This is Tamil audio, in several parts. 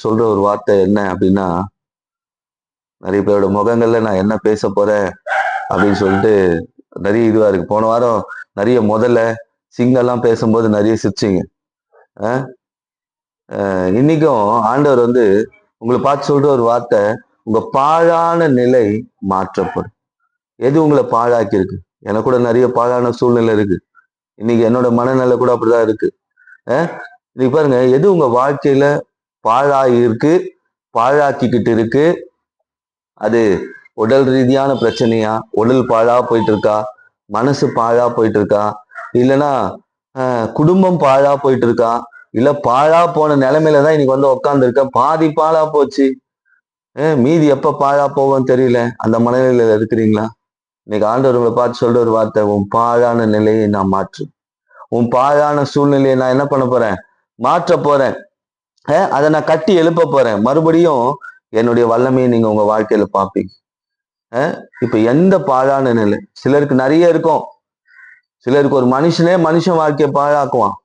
சொல்ற ஒரு வார்த்தை என்ன அப்படின்னா, நிறைய பேரோட முகங்கள்ல நான் என்ன பேச போறேன் அப்படின்னு சொல்லிட்டு நிறைய இதுவா இருக்கு. போன வாரம் நிறைய முதல்ல சிங்கெல்லாம் பேசும்போது நிறைய சிரிச்சிங்க. இன்னைக்கும் ஆண்டவர் உங்களை பார்த்து சொல்ற ஒரு வார்த்தை, உங்க பாழான நிலை மாற்றப்படும். எது உங்களை பாழாக்கி இருக்கு? எனக்கு கூட நிறைய பாழான சூழ்நிலை இருக்கு. இன்னைக்கு என்னோட மனநிலை கூட அப்படிதான் இருக்கு. இன்னைக்கு பாருங்க, எது உங்க வாழ்க்கையில பாழாகி இருக்கு, பாழாக்கிக்கிட்டு இருக்கு? அது உடல் ரீதியான பிரச்சனையா? உடல் பாழா போயிட்டு இருக்கா? மனசு பாழா போயிட்டு இருக்கா? இல்லைன்னா குடும்பம் பாழா போயிட்டு இருக்கா? இல்ல பாழா போன நிலைமையில தான் இன்னைக்கு உட்கார்ந்து இருக்க. பாதி பாழா போச்சு, மீதி எப்ப பாழா போவோம்னு தெரியல. அந்த மனநிலையில இருக்கிறீங்களா? இன்னைக்கு ஆண்டவர் உங்களை பார்த்து சொல்ற ஒரு வார்த்தை, உன் பாழான நிலையை நான் மாற்று. உன் பாழான சூழ்நிலையை நான் என்ன பண்ண போறேன்? மாற்ற போறேன். அதை நான் கட்டி எழுப்ப போறேன். மறுபடியும் என்னுடைய வல்லமையை நீங்க உங்க வாழ்க்கையில பார்ப்பீங்க. இப்ப எந்த பாழான நிலை? சிலருக்கு நிறைய இருக்கும். சிலருக்கு ஒரு மனுஷன் வாழ்க்கையை பாழாக்குவான்.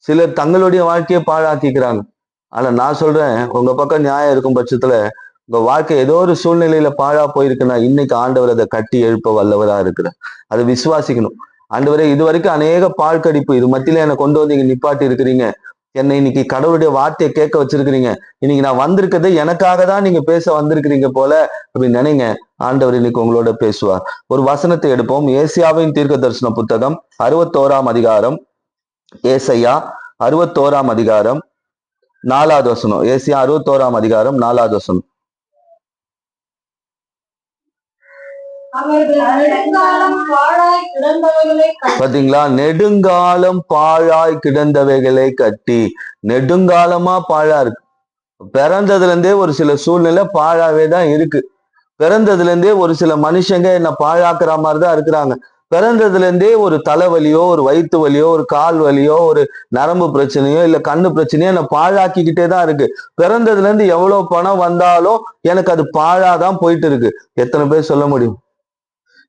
சிலர் தங்களுடைய வாழ்க்கையை பாழாக்கிக்கிறாங்க. ஆனா நான் சொல்றேன், உங்க பக்கம் நியாயம் இருக்கும் பட்சத்துல உங்க வாழ்க்கை ஏதோ ஒரு சூழ்நிலையில பாழா போயிருக்குன்னா, இன்னைக்கு ஆண்டவர் அதை கட்டி எழுப்ப வல்லவரா இருக்கிறார். அதை விசுவாசிக்கணும். ஆண்டவரே, இது வரைக்கும் அநேக பால் கடிப்பு, இது மத்தியில என்னை கொண்டு வந்து இங்க நிப்பாட்டி இருக்கிறீங்க. என்னை இன்னைக்கு கடவுளுடைய வார்த்தையை கேட்க வச்சிருக்கிறீங்க. இன்னைக்கு நான் வந்திருக்கிறது எனக்காக தான் நீங்க பேச வந்திருக்கிறீங்க போல அப்படின்னு நினைங்க. ஆண்டவர் இன்னைக்கு உங்களோட பேசுவார். ஒரு வசனத்தை எடுப்போம். ஏசியாவின் தீர்க்க தரிசன புத்தகம் 61ஆம் அதிகாரம். ஏசையா 61ஆம் அதிகாரம் 4வது வசனம். ஏசியா 61ஆம் அதிகாரம் 4வது வசனம். பாத்தீங்களா? நெடுங்காலம் பாழாய் கிடந்தவைகளை கட்டி. நெடுங்காலமா பாழா இருக்கு. பிறந்ததுல இருந்தே ஒரு சில சூழ்நிலை பாழாவே தான் இருக்கு. பிறந்ததுல இருந்தே ஒரு சில மனுஷங்க என்ன பாழாக்குற மாதிரிதான் இருக்கிறாங்க. பிறந்ததுல இருந்தே ஒரு தலைவலியோ, ஒரு வயிற்று வலியோ, ஒரு கால் வலியோ, ஒரு நரம்பு பிரச்சனையோ, இல்ல கண்ணு பிரச்சனையோ என்ன பாழாக்கிக்கிட்டே தான் இருக்கு. பிறந்ததுல இருந்து எவ்வளவு பணம் வந்தாலும் எனக்கு அது பாழாதான் போயிட்டு இருக்கு. எத்தனை பேர் சொல்ல முடியும்?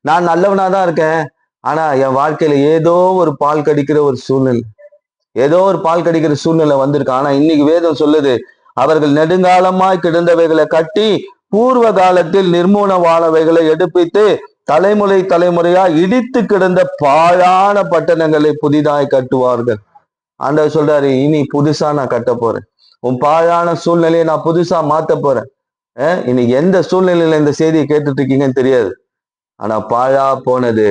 நான் நல்லவனாதான் இருக்கேன், ஆனா என் வாழ்க்கையில ஏதோ ஒரு பால் கடிக்கிற ஒரு சூழ்நிலை, ஏதோ ஒரு பால் கடிக்கிற சூழ்நிலை வந்திருக்கு. ஆனா இன்னைக்கு வேதம் சொல்லுது, அவர்கள் நெடுங்காலமாய் கிடந்தவைகளை கட்டி பூர்வ காலத்தில் நிர்மூலமானவைகளை எடுப்பித்து தலைமுறையா இடித்து கிடந்த பாழான பட்டணங்களை புதிதாய் கட்டுவார்கள். ஆண்டவர் சொல்றாரு, இனி புதுசா நான் கட்ட போறேன். உன் பாழான சூழ்நிலையை நான் புதுசா மாத்த போறேன். இன்னைக்கு எந்த சூழ்நிலையில இந்த செய்தியை கேட்டுட்டு இருக்கீங்கன்னு தெரியாது. ஆனா பாழா போனது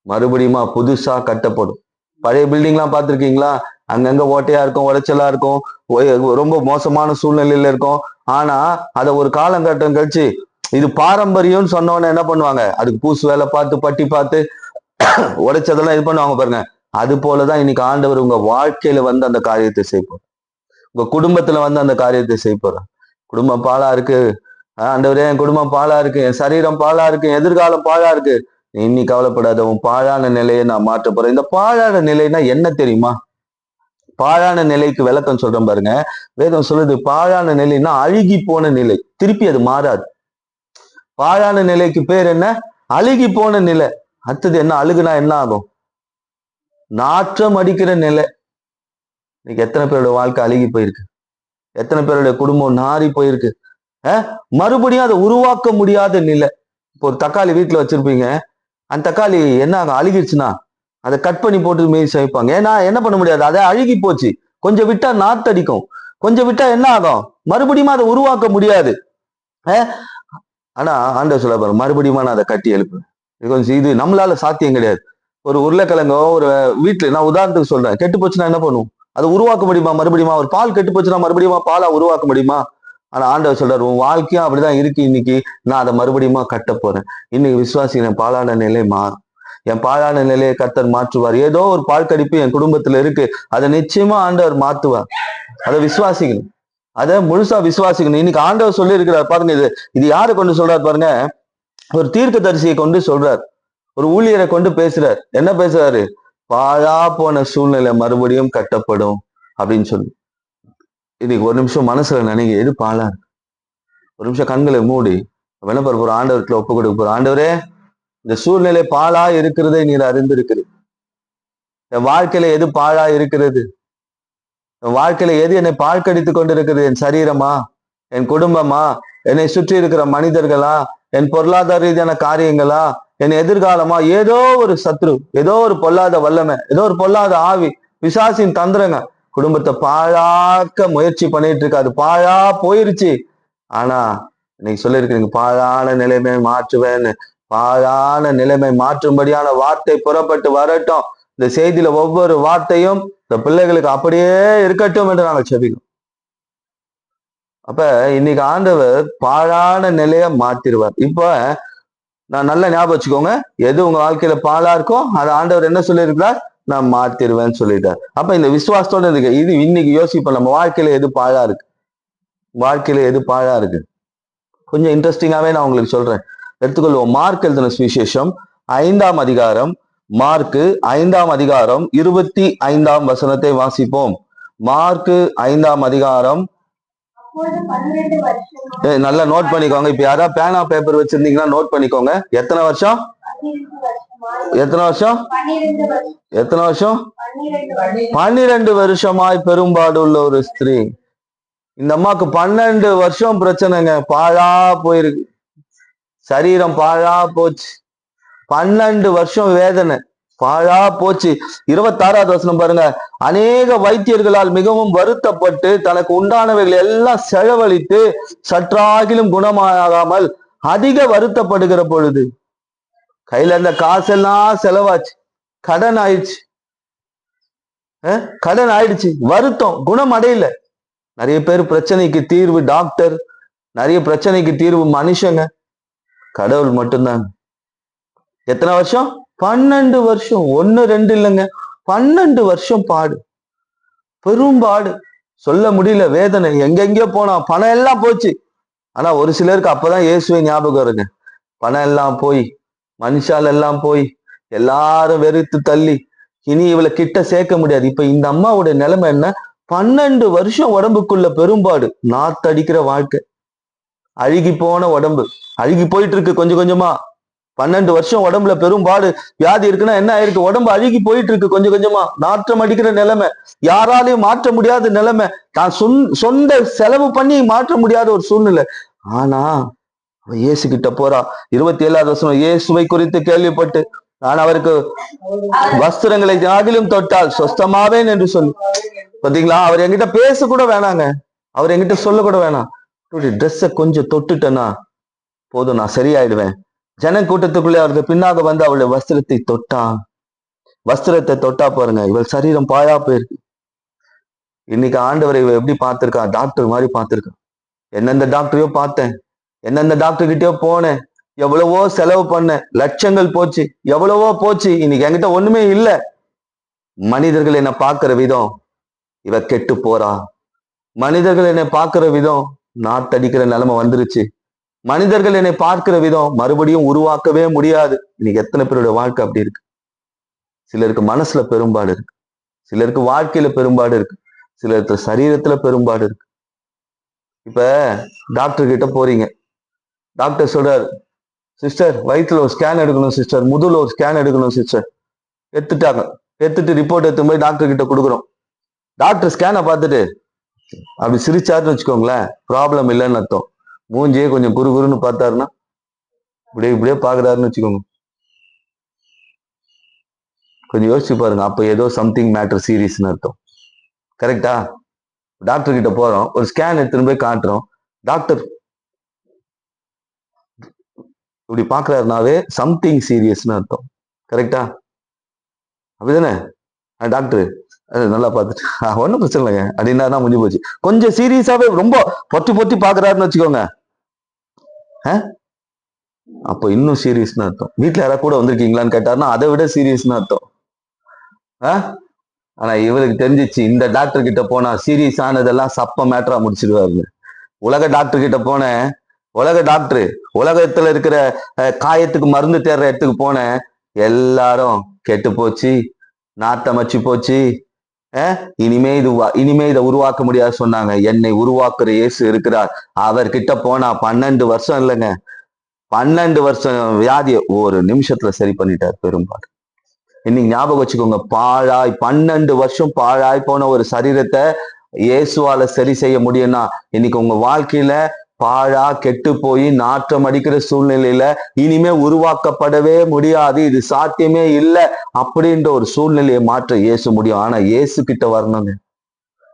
மறுபடியுமா புதுசா கட்டப்படும். பழைய பில்டிங்லாம் பார்த்துருக்கீங்களா? அங்கங்க ஓட்டையா இருக்கும், உடைச்சலா இருக்கும், ரொம்ப மோசமான சூழ்நிலையில இருக்கும். ஆனா அதை ஒரு காலகட்டம் கழிச்சு இது பாரம்பரியம்னு சொன்னவன என்ன பண்ணுவாங்க? அதுக்கு பூசு வேலை பார்த்து, பட்டி பார்த்து, உடைச்சதெல்லாம் இது பண்ணுவாங்க பாருங்க. அது போலதான் இன்னைக்கு ஆண்டவர் உங்க வாழ்க்கையில அந்த காரியத்தை செய்யப்போம். உங்க குடும்பத்துல அந்த காரியத்தை செய்யப்போற. குடும்பம் பாழா இருக்கு, ஆண்டவரே என் குடும்பம் பாழா இருக்கு, என் சரீரம் பாழா இருக்கு, எதிர்காலம் பாழா இருக்கு. நீ கவலைப்படாத, உன் பாழான நிலையை நான் மாற்ற போறேன். இந்த பாழான நிலைன்னா என்ன தெரியுமா? பாழான நிலைக்கு விளக்கம் சொல்றேன் பாருங்க. வேதம் சொல்லுது, பாழான நிலைன்னா அழுகி போன நிலை, திருப்பி அது மாறாது. பாழான நிலைக்கு பேர் என்ன? அழுகி போன நிலை. அடுத்தது என்ன? அழுகுனா என்ன ஆகும்? நாற்றம் அடிக்கிற நிலை. இன்னைக்கு எத்தனை பேரோட வாழ்க்கை அழுகி போயிருக்கு? எத்தனை பேருடைய குடும்பம் நாரி போயிருக்கு? மறுபடியும் அதை உருவாக்க முடியாத நிலை. இப்போ ஒரு தக்காளி வீட்டுல வச்சிருப்பீங்க, அந்த தக்காளி என்ன ஆகும்? அழுகிடுச்சுன்னா அதை கட் பண்ணி போட்டு மீறி சமைப்பாங்க. ஏன்னா என்ன பண்ண முடியாது, அதை அழுகி போச்சு. கொஞ்சம் விட்டா நாத்தடிக்கும், கொஞ்சம் விட்டா என்ன ஆகும்? மறுபடியும் அதை உருவாக்க முடியாது. ஆனா ஆண்டவர் சொல்ல பாரு, மறுபடியும் நான் அதை கட்டி எழுப்புவேன். இது நம்மளால சாத்தியம் கிடையாது. ஒரு உருளைக்கிழங்கோ ஒரு வீட்டுல, நான் உதாரணத்துக்கு சொல்றேன், கெட்டு போச்சுன்னா என்ன பண்ணுவோம்? அதை உருவாக்க முடியுமா? மறுபடியுமா ஒரு பால் கெட்டு போச்சுன்னா மறுபடியும் பாலா உருவாக்க முடியுமா? ஆனா ஆண்டவர் சொல்றாரு, உன் வாழ்க்கையும் அப்படிதான் இருக்கு. இன்னைக்கு நான் அதை மறுபடியும் கட்ட போறேன். இன்னைக்கு விசுவாசிக்கிறேன், பாலான நிலை மாறும். என் பாலான நிலையை கர்த்தர் மாற்றுவார். ஏதோ ஒரு பால் கடிப்பு என் குடும்பத்துல இருக்கு, அதை நிச்சயமா ஆண்டவர் மாத்துவார். அதை விசுவாசிக்கணும், அதை முழுசா விசுவாசிக்கணும். இன்னைக்கு ஆண்டவர் சொல்லி இருக்கிறார் பாருங்க. இது யாரை கொண்டு சொல்றாரு பாருங்க? ஒரு தீர்க்க தரிசியை கொண்டு சொல்றார், ஒரு ஊழியரை கொண்டு பேசுறார். என்ன பேசுறாரு? பாழா போன சூழ்நிலை மறுபடியும் கட்டப்படும் அப்படின்னு சொல்லி. இன்னைக்கு ஒரு நிமிஷம் மனசுல நினைங்க, எது பாழா இருக்கு? ஒரு நிமிஷம் கண்களை மூடி என்ன பண்ண போற? ஆண்டவர்கிட்ட ஒப்பு கொடுக்க போற. ஆண்டவரே, இந்த சூழ்நிலை பாழா இருக்கிறதை நீர் அறிந்திருக்கிறீர். என் வாழ்க்கையில எது பாழா இருக்கிறது? என் வாழ்க்கையில எது என்னை பாழ்கடித்து கொண்டு இருக்கிறது? என் சரீரமா? என் குடும்பமா, என்னை சுற்றி இருக்கிற மனிதர்களா, என் பொருளாதார ரீதியான காரியங்களா, என் எதிர்காலமா, ஏதோ ஒரு சத்ரு, ஏதோ ஒரு பொல்லாத வல்லமை, ஏதோ ஒரு பொல்லாத ஆவி, பிசாசின் தந்திரங்க குடும்பத்தை பாழாக்க முயற்சி பண்ணிட்டு இருக்கு. அது பாழா போயிருச்சு. ஆனா இன்னைக்கு சொல்லியிருக்கிறீங்க, பாழான நிலைமை மாற்றுவேன்னு. பாழான நிலைமை மாற்றும்படியான வார்த்தை புறப்பட்டு வரட்டும். இந்த செய்தியில ஒவ்வொரு வார்த்தையும் இந்த பிள்ளைகளுக்கு அப்படியே இருக்கட்டும் என்று நாங்கள் செபிக்கிறோம். அப்ப இன்னைக்கு ஆண்டவர் பாழான நிலைய மாத்திருவார். இப்ப நான் நல்லா ஞாபகம் வச்சுக்கோங்க, எது உங்க வாழ்க்கையில பாழா இருக்கோ அதை ஆண்டவர் என்ன சொல்லியிருக்கிறார், நான் மாத்திருவேன்னு சொல்லிட்டார். அப்ப இந்த விசுவாசத்தோட இருக்கு. இது இன்னைக்கு யோசிப்போம், நம்ம வாழ்க்கையில எது பாழா இருக்கு, வாழ்க்கையில எது பாழா இருக்கு. கொஞ்சம் இன்ட்ரெஸ்டிங்காவே நான் உங்களுக்கு சொல்றேன். எடுத்துக்கொள்வோம். மார்க் எழுதின சுவிசேஷம் 5ஆம் அதிகாரம், மார்க்கு 5ஆம் அதிகாரம் 25ஆம் வசனத்தை வாசிப்போம். மார்க்கு 5ஆம் அதிகாரம். நல்லா நோட் பண்ணிக்கோங்க. இப்ப யாரா பேனா பேப்பர் வச்சிருந்தீங்கன்னா நோட் பண்ணிக்கோங்க. எத்தனை வருஷம், எத்தனை வருஷம், எத்தனை வருஷம்? 12 வருஷமாய் பெரும்பாடு உள்ள ஒரு ஸ்திரீ. இந்த அம்மாக்கு 12 வருஷம் பிரச்சனைங்க. பாழா போயிருக்கு, சரீரம் பாழா போச்சு. 12 வருஷம் வேதனை, பாழா போச்சு. 26வது வசனம் பாருங்க. அநேக வைத்தியர்களால் மிகவும் வருத்தப்பட்டு தனக்கு உண்டானவைகள் எல்லாம் செலவழித்து சற்றாகிலும் குணமாகாமல் அதிக வருத்தப்படுகிற பொழுது, கையில இருந்த காசெல்லாம் செலவாச்சு, கடன் ஆயிடுச்சு, கடன் ஆயிடுச்சு, வருத்தம், குணம் அடையல. நிறைய பேர் பிரச்சனைக்கு தீர்வு டாக்டர், நிறைய பிரச்சனைக்கு தீர்வு மனுஷங்க, கடவுள் மட்டும்தாங்க. எத்தனை வருஷம்? 12 வருஷம். 1 2 இல்லைங்க, 12 வருஷம் பாடு, பெரும்பாடு, சொல்ல முடியல வேதனை. எங்கெங்கயோ போனா, பணம் எல்லாம் போச்சு. ஆனா ஒரு சிலருக்கு அப்பதான் இயேசுவை ஞாபகம் வருங்க. பணம் எல்லாம் போய், மனுஷால் எல்லாம் போய், எல்லாரும் வெறுத்து தள்ளி, இனி இவளை கிட்ட சேர்க்க முடியாது. இப்ப இந்த அம்மாவுடைய நிலைமை என்ன? 12 வருஷம் உடம்புக்குள்ள பெரும்பாடு, நாத்தடிக்கிற வாழ்க்கை, அழுகி போன உடம்பு, அழுகி போயிட்டு இருக்கு கொஞ்சம் கொஞ்சமா. 12 வருஷம் உடம்புல பெரும்பாடு, வியாதி இருக்குன்னா என்ன ஆயிருக்கு? உடம்பு அழுகி போயிட்டு இருக்கு கொஞ்சம் கொஞ்சமா, நாற்றம் அடிக்கிற நிலைமை, யாராலையும் மாற்ற முடியாத நிலைமை, தான் சொந்த செலவு பண்ணி மாற்ற முடியாத ஒரு சூழ்நிலை. ஆனா இயேசு கிட்ட போறா. 27வது வசனம். இயேசுவை குறித்து கேள்விப்பட்டு நான் அவருக்கு வஸ்திரங்களை ஆகிலும் தொட்டால் சொஸ்தமாவேன் என்று சொல்லி. பாத்தீங்களா, அவர் என்கிட்ட பேச கூட வேணாங்க, அவர் என்கிட்ட சொல்ல கூட வேணாம், ட்ரெஸ்ஸை கொஞ்சம் தொட்டுட்டேன்னா போதும், நான் சரியாயிடுவேன். ஜன கூட்டத்துக்குள்ளே அவருக்கு பின்னாக வந்து அவளுடைய வஸ்திரத்தை தொட்டான். வஸ்திரத்தை தொட்டா பாருங்க, இவள் சரீரம் பாழா போயிருக்கு. இன்னைக்கு ஆண்டவரை இவ எப்படி பார்த்திருக்கான்? டாக்டர் மாதிரி பார்த்திருக்கான். எந்தெந்த டாக்டரையோ பார்த்தேன், எந்தெந்த டாக்டர் கிட்டயோ போனேன், எவ்வளவோ செலவு பண்ணேன், லட்சங்கள் போச்சு, எவ்வளவோ போச்சு, இன்னைக்கு என்கிட்ட ஒண்ணுமே இல்லை. மனிதர்கள் என்னை பார்க்கிற விதம், இவ கெட்டு போறா. மனிதர்கள் என்னை பார்க்கிற விதம், நாத்தடிக்கிற நிலைமை வந்துருச்சு. மனிதர்கள் என்னை பார்க்கிற விதம் மறுபடியும் உருவாக்கவே முடியாது. இன்னைக்கு எத்தனை பேருடைய வாழ்க்கை அப்படி இருக்கு? சிலருக்கு மனசுல பெரும்பாடு இருக்கு, சிலருக்கு வாழ்க்கையில பெரும்பாடு இருக்கு, சிலருக்கு சரீரத்துல பெரும்பாடு இருக்கு. இப்ப டாக்டர் கிட்ட போறீங்க, டாக்டர் சொல்றாரு, சிஸ்டர் வயிற்றுல ஒரு ஸ்கேன் எடுக்கணும் சிஸ்டர், முதுகுல ஒரு ஸ்கேன் எடுக்கணும் சிஸ்டர். எடுத்துட்டாங்க, எடுத்துட்டு ரிப்போர்ட் எடுத்து போய் டாக்டர் கிட்ட கொடுக்குறோம். டாக்டர் ஸ்கேனை பார்த்துட்டு அப்படி சிரிச்சாருன்னு வச்சுக்கோங்களேன், ப்ராப்ளம் இல்லைன்னு அர்த்தம். மூஞ்சியே கொஞ்சம் குறுகுறுன்னு பார்த்தாருன்னா, இப்படியே இப்படியே பாக்குறாருன்னு வச்சுக்கோங்க, கொஞ்சம் யோசிச்சு பாருங்க, அப்ப ஏதோ சம்திங் மேட்டர் சீரியஸ்னு அர்த்தம். கரெக்டா? டாக்டர் கிட்ட போறோம், ஒரு ஸ்கேன் எடுத்துன்னு போய் காட்டுறோம், டாக்டர் இப்படி பாக்குறாருனாவே சம்திங் சீரியஸ்னு அர்த்தம். கரெக்டா? அப்படிதானே? டாக்டர் நல்லா பார்த்துட்டு ஒன்றும் பிரச்சனை இல்லைங்க அப்படின்னா முடிஞ்சு போச்சு. கொஞ்சம் சீரியஸாவே ரொம்ப பொத்தி பொத்தி பாக்குறாருன்னு வச்சுக்கோங்க, அப்போ இன்னும் சீரியஸ்னு அர்த்தம். வீட்டுல யாராவது கூட வந்திருக்கீங்களான்னு கேட்டாருன்னா அதை விட சீரியஸ்னு அர்த்தம். ஆனா இவருக்கு தெரிஞ்சிச்சு, இந்த டாக்டர் கிட்ட போனா சீரியஸ் ஆனதெல்லாம் சப்ப மேட்டரா முடிச்சிருவாரு. உலக டாக்டர் கிட்ட போனேன், உலக டாக்டர், உலகத்துல இருக்கிற காயத்துக்கு மருந்து தேடுற இடத்துக்கு போனேன், எல்லாரும் கெட்டு போச்சு, நாத்தமச்சு போச்சு, இனிமே இதை உருவாக்க முடியாது சொன்னாங்க. என்னை உருவாக்குற இயேசு இருக்கிறார், அவர்கிட்ட போனா 12 வருஷம் இல்லைங்க, 12 வருஷம் வியாதியை ஒரு நிமிஷத்துல சரி பண்ணிட்டார் பெரும்பாடு. இன்னைக்கு ஞாபகம் வச்சுக்கோங்க, பாழாய் 12 வருஷம் பாழாய் போன ஒரு சரீரத்தை இயேசுவால சரி செய்ய முடியும்னா, இன்னைக்கு உங்க வாழ்க்கையில பாழா கெட்டு போய் நாற்றம் அடிக்கிற சூழ்நிலையில இனிமே உருவாக்கப்படவே முடியாது, இது சாத்தியமே இல்லை அப்படின்ற ஒரு சூழ்நிலையை மாற்ற இயேசு முடியும். ஆனா இயேசு கிட்ட வரணுங்க.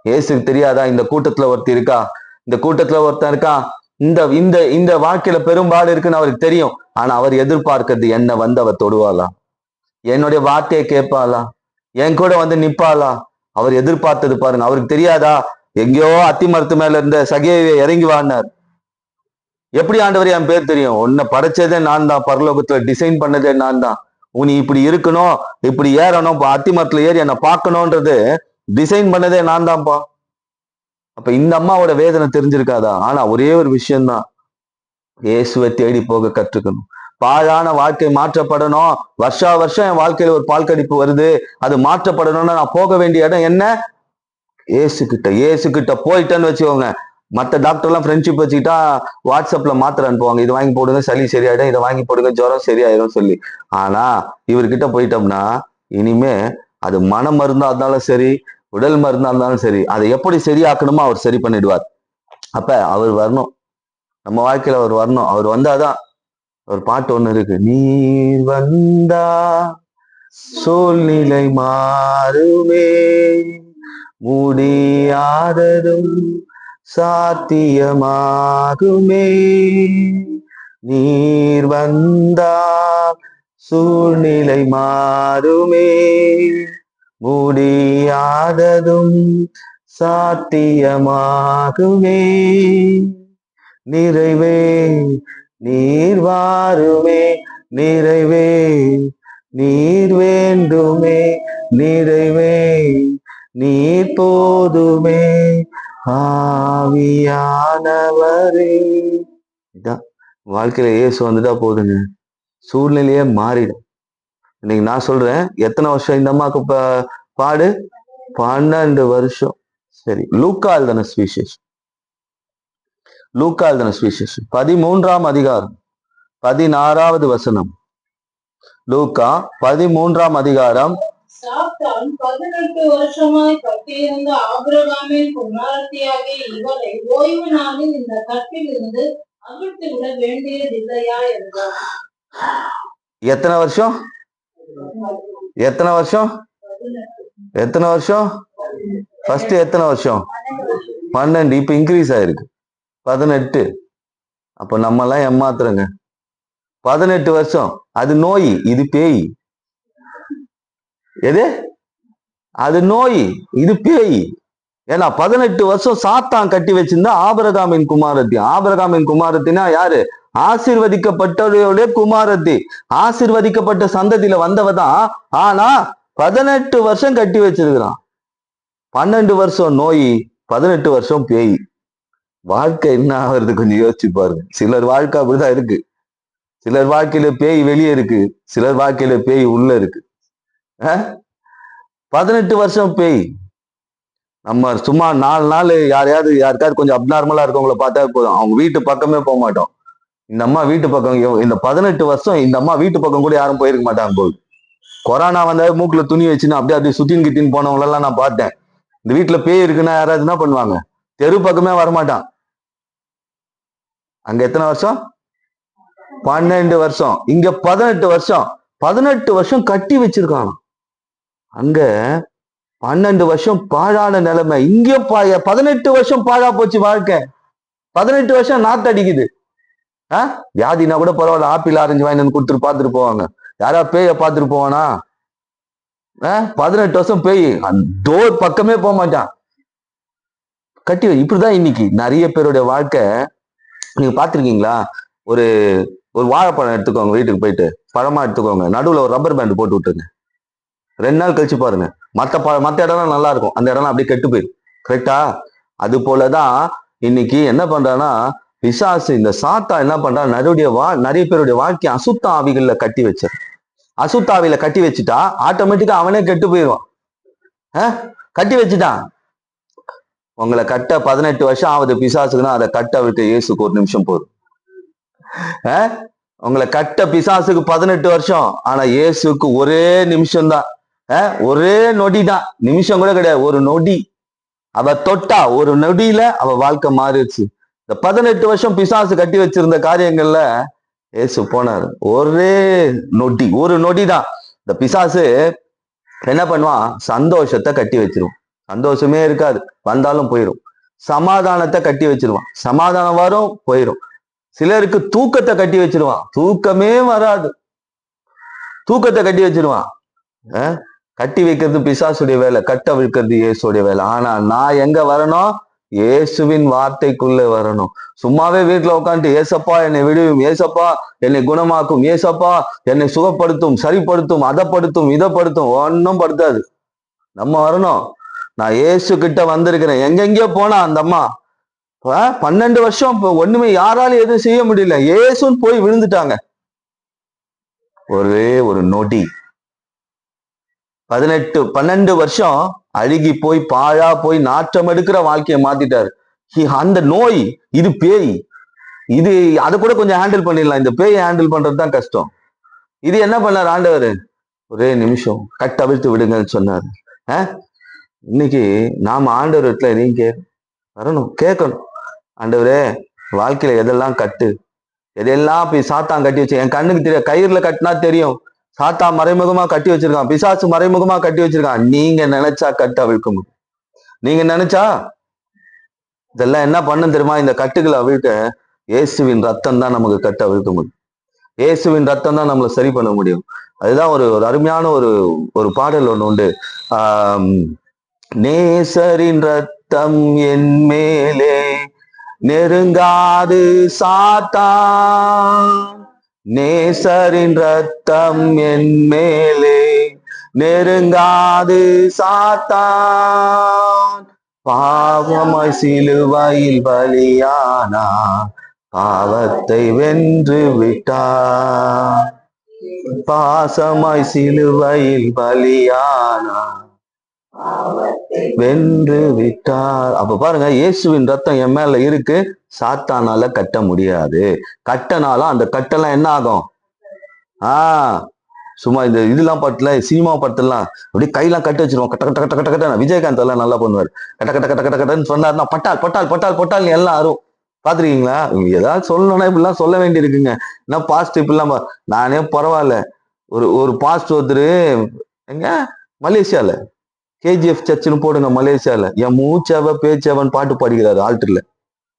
இயேசுக்கு தெரியாதா இந்த கூட்டத்துல ஒருத்தர் இருக்கா, இந்த கூட்டத்துல ஒருத்தன் இருக்கா, இந்த இந்த இந்த வாழ்க்கையில பெரும்பாடு இருக்குன்னு அவருக்கு தெரியும். ஆனா அவர் எதிர்பார்க்கிறது என்ன வந்து அவர் தொடுவாளா, என்னுடைய வார்த்தையை கேட்பாளா, என் கூட வந்து நிப்பாளா. அவர் எதிர்பார்த்தது பாருங்க. அவருக்கு தெரியாதா எங்கேயோ அத்தி மரத்து மேல இருந்த சகேயை இறங்கி வானார். எப்படி ஆண்டவர் என் பேர் தெரியும், உன்னை படைச்சதே நான் தான், பரலோகத்துல டிசைன் பண்ணதே நான் தான், உனி இப்படி இருக்கணும், இப்படி ஏறணும், அத்தி மரத்துல ஏறி என்னை பார்க்கணும்ன்றது டிசைன் பண்ணதே நான் தான்ப்பா. அப்ப இந்த அம்மாவோட வேதனை தெரிஞ்சிருக்காதா? ஆனா ஒரே ஒரு விஷயம்தான், இயேசுவை தேடி போக கற்றுக்கணும். பாழான வாழ்க்கை மாற்றப்படணும். வருஷா வருஷம் என் வாழ்க்கையில ஒரு பால் கடிப்பு வருது, அது மாற்றப்படணும்னா நான் போக வேண்டிய இடம் என்ன? ஏசு கிட்ட. ஏசு கிட்ட போயிட்டேன்னு வச்சுக்கோங்க, மற்ற டாக்டர் எல்லாம் ஃப்ரெண்ட்ஷிப் வச்சுக்கிட்டா வாட்ஸ்அப்ல மாத்திரை அனுப்புவாங்க, இது வாங்கி போடுங்க சளி சரியாயிடும், இதை வாங்கி போடுங்க ஜுரம் சரியாயிடும் சொல்லி. ஆனா இவர்கிட்ட போயிட்டோம்னா இனிமே அது மன மருந்தா இருந்தாலும் சரி, உடல் மருந்தா இருந்தாலும் சரி, அதை எப்படி சரியாக்கணுமோ அவர் சரி பண்ணிடுவார். அப்ப அவர் வரணும், நம்ம வாழ்க்கையில அவர் வரணும். அவர் வந்தாதான், ஒரு பாட்டு ஒண்ணு இருக்கு, நீர் வந்தா சூழ்நிலை மாறுமே, முடியாததும் சாத்தியமாகுமே, நீர் வந்தால் சூழ்நிலை மாறுமே, முடியாததும் சாத்தியமாகுமே, நிறைவே நீர் வாருமே, நிறைவே நீர் வேண்டுமே, நிறைவே நீர் போதுமே, ஆவியானவரே. இதான் வாழ்க்கையில இயேசு வந்துட்டா போதுங்க, சூழ்நிலையே மாறிடும். இன்னைக்கு நான் சொல்றேன், எத்தனை வருஷம் இந்த அம்மாக்கு பாடு? 12 வருஷம். சரி, லூக்கா எழுதின சுவிசேஷம், லூக்கா எழுதின சுவிசேஷம் 13ஆம் அதிகாரம் 16வது வசனம். லூக்கா 13ஆம் அதிகாரம். சாத்தான் 18 வருஷமாய் கட்டியிருந்த ஆபிரகாமின் குமாரத்தியாகிய இவளை ஓய்வு நாளில் இந்த கட்டிலிருந்து அவிழ்த்து விட வேண்டியதில்லையா என்றார். எத்தனை வருஷம்? எத்தனை வருஷம்? எத்தனை வருஷம்? ஃபர்ஸ்ட் எத்தனை வருஷம்? 12. இப்ப இன்க்ரீஸ் ஆயிருக்கு 18. அப்ப நம்ம எல்லாம் ஏமாத்துறோங்க. 18 வருஷம் அது நோய், இது பேய். எது? அது நோய், இது பேய். ஏன்னா 18 வருஷம் சாத்தான் கட்டி வச்சிருந்தா ஆபிரகாமின் குமாரத்தி. ஆபிரகாமின் குமாரத்தினா யாரு? ஆசீர்வதிக்கப்பட்டவருடைய குமாரத்தி, ஆசீர்வதிக்கப்பட்ட சந்ததியில வந்தவதான். ஆனா 18 வருஷம் கட்டி வச்சிருக்கிறான். 12 வருஷம் நோய், 18 வருஷம் பேய். வாழ்க்கை என்ன ஆகுறது கொஞ்சம் யோசிச்சு பாருங்க. சிலர் வாழ்க்கை அப்படிதான் இருக்கு. சிலர் வாழ்க்கையில பேய் வெளியே இருக்கு, சிலர் வாழ்க்கையில பேய் உள்ள இருக்கு. 18 வருஷம் பேய். நம்ம சும்மா 4 நாள் யாருக்காவது கொஞ்சம் அப்நார்மலா இருக்கவங்களை பார்த்தா போதும், அவங்க வீட்டு பக்கமே போக மாட்டோம். இந்த அம்மா வீட்டு பக்கம், இந்த 18 வருஷம் இந்த அம்மா வீட்டு பக்கம் கூட யாரும் போயிருக்க மாட்டாங்க போது. கொரோனா வந்தாவே மூக்குல துணி வச்சுன்னு அப்படியே சுத்தின் கிட்டின்னு போனவங்க எல்லாம் நான் பார்த்தேன். இந்த வீட்டுல பேய் இருக்குன்னா யாராவது என்ன பண்ணுவாங்க? தெரு பக்கமே வரமாட்டான். அங்க எத்தனை வருஷம்? 12 வருஷம். இங்க 18 வருஷம். 18 வருஷம் கட்டி வச்சிருக்காங்க. அங்க 12 வருஷம் பாழான நிலைமை. இங்க 18 வருஷம் பாழா போச்சு வாழ்க்கை. 18 வருஷம் நாத்து அடிக்குது. வியாதினா கூட பரவாயில்ல, ஆப்பிள் ஆரஞ்சு வாங்கி வந்து கொடுத்துட்டு பார்த்துட்டு போவாங்க. யாரா பேய பார்த்துட்டு போவானா? 18 வருஷம் பேய் டோர் பக்கமே போக மாட்டான். கட்டி. இப்படிதான் இன்னைக்கு நிறைய பேருடைய வாழ்க்கை. நீங்க பாத்திருக்கீங்களா? ஒரு ஒரு வாழைப்பழம் எடுத்துக்கோங்க, வீட்டுக்கு போயிட்டு பழமா எடுத்துக்கோங்க, நடுவுல ஒரு ரப்பர் பேண்ட் போட்டு விட்டுருங்க. 2 நாள் கழிச்சு பாருங்க, மத்த இடம்லாம் நல்லா இருக்கும், அந்த இடம்லாம் அப்படியே கெட்டு போயிடும். கரெக்டா? அது போலதான் இன்னைக்கு என்ன பண்றான்னா பிசாசு, இந்த சாத்தா என்ன பண்றா, நிறைய பேருடைய வாழ்க்கை அசுத்த ஆவிகள்ல கட்டி வச்சார். அசுத்த ஆவியில கட்டி வச்சுட்டா ஆட்டோமேட்டிக்கா அவனே கெட்டு போயிடுவான். கட்டி வச்சுட்டான். உங்களை கட்ட 18 வருஷம் ஆகுது பிசாசுக்குன்னா, அதை கட்ட விட்டு இயேசுக்கு 1 நிமிஷம் போதும். உங்களை கட்ட பிசாசுக்கு 18 வருஷம், ஆனா இயேசுக்கு ஒரே நிமிஷம் தான், ஒரே நொடி தான், நிமிஷம் கூட கிடையாது, ஒரு நொடி. அவ தொட்டா ஒரு நொடியில அவ வாழ்க்கை மாறிடுச்சு. இந்த 18 வருஷம் பிசாசு கட்டி வச்சிருந்த காரியங்கள்ல இயேசு போனாரு. ஒரு நொடி தான். இந்த பிசாசு என்ன பண்ணுவான்? சந்தோஷத்தை கட்டி வச்சிருவான். சந்தோஷமே இருக்காது, வந்தாலும் போயிடும். சமாதானத்தை கட்டி வச்சிருவான், சமாதானம் வரும் போயிடும். சிலருக்கு தூக்கத்தை கட்டி வச்சிருவான், தூக்கமே வராது. தூக்கத்தை கட்டி வச்சிருவான். கட்டி வைக்கிறது பிசாசுடைய வேலை, கட்ட வைக்கிறது இயேசுடைய வேலை. ஆனா நான் எங்க வரணும்? இயேசுவின் வார்த்தைக்குள்ள வரணும். சும்மாவே வீட்டுல உட்காந்துட்டு ஏசப்பா என்னை விடுவும், ஏசப்பா என்னை குணமாக்கும், ஏசப்பா என்னை சுகப்படுத்தும், சரிப்படுத்தும், அதப்படுத்தும், இதப்படுத்தும், ஒன்னும் படுத்தாது. நம்ம வரணும். நான் இயேசு கிட்ட வந்திருக்கிறேன். எங்கெங்கயோ போனா அந்த அம்மா 12 வருஷம் ஒண்ணுமே யாராலும் எதுவும் செய்ய முடியல. இயேசுன்னு போய் விழுந்துட்டாங்க. ஒரே ஒரு நொடி. 12 வருஷம் அழுகி போய் பாழா போய் நாற்றம் எடுக்கிற வாழ்க்கையை மாத்திட்டாரு. அந்த நோய், இது பேய், இது அதை கூட கொஞ்சம் ஹேண்டில் பண்ணிடலாம். இந்த பேயை ஹேண்டில் பண்றதுதான் கஷ்டம். இது என்ன பண்ணார் ஆண்டவர்? ஒரே நிமிஷம் கட்டவிழ்த்து விடுங்கன்னு சொன்னாரு. இன்னைக்கு நாம ஆண்டவர் வீட்டுல நீங்க வரணும், கேட்கணும். ஆண்டவரே, வாழ்க்கையில எதெல்லாம் கட்டு, எதெல்லாம் போய் சாத்தான் கட்டி வச்சு, என் கண்ணுக்கு தெரிய, கயிறுல கட்டினா தெரியும். சாத்தா மறைமுகமா கட்டி வச்சிருக்கான், பிசாசு மறைமுகமா கட்டி வச்சிருக்கான். நீங்க நினைச்சா கட்ட அவிழ்க்க முடியும். நீங்க நினைச்சா இதெல்லாம் என்ன பண்ணும் தெரியுமா? இந்த கட்டுகளை அவிழ்க்க இயேசுவின் ரத்தம் தான் நமக்கு கட்ட அவிழ்க்க முடியும். இயேசுவின் ரத்தம் தான் நம்மளை சரி பண்ண முடியும். அதுதான் ஒரு அருமையான ஒரு பாடல் ஒண்ணு உண்டு. நேசரின் ரத்தம் என் மேலே நெருங்காது சாத்தான், நேசரின் ரத்தம் என் மேலே நெருங்காது சாத்தான், பாவமாய் சிலுவையில் பலியானா பாவத்தை வென்று விட்டார், பாசமாய் சிலுவையில் பலியானா வென்று விட்டார். அப்ப பாருங்க, இயேசுவின் ரத்தம் என் மேல இருக்கு, சாத்தானால கட்ட முடியாது. கட்டனாலும் அந்த கட்டெல்லாம் என்ன ஆகும்? சும்மா இந்த இதெல்லாம் படத்துல, சினிமா படத்துலாம் அப்படியே கையெல்லாம் கட்டி வச்சிருவோம். கட்ட கட்ட கட்ட கட்ட கட்ட. விஜயகாந்த் எல்லாம் நல்லா பண்ணுவார். கட்ட கட்ட கட்ட கட்ட கட்டன்னு சொன்னாருன்னா பட்டால் பட்டால் பட்டால் பட்டால் எல்லாம் அரும். பாத்துருக்கீங்களா? ஏதாவது சொல்லணும்னா இப்படிலாம் சொல்ல வேண்டி இருக்குங்க. என்ன பாஸ்ட் இப்படிலாம் நானே பரவாயில்ல. ஒரு பாஸ்ட் ஒருத்தர் எங்க மலேசியால KGF சர்ச்சுன்னு போடுங்க, மலேசியால என் மூச்சவ பேச்சவன் பாட்டு பாடிக்கிறாரு ஆல்டர்ல.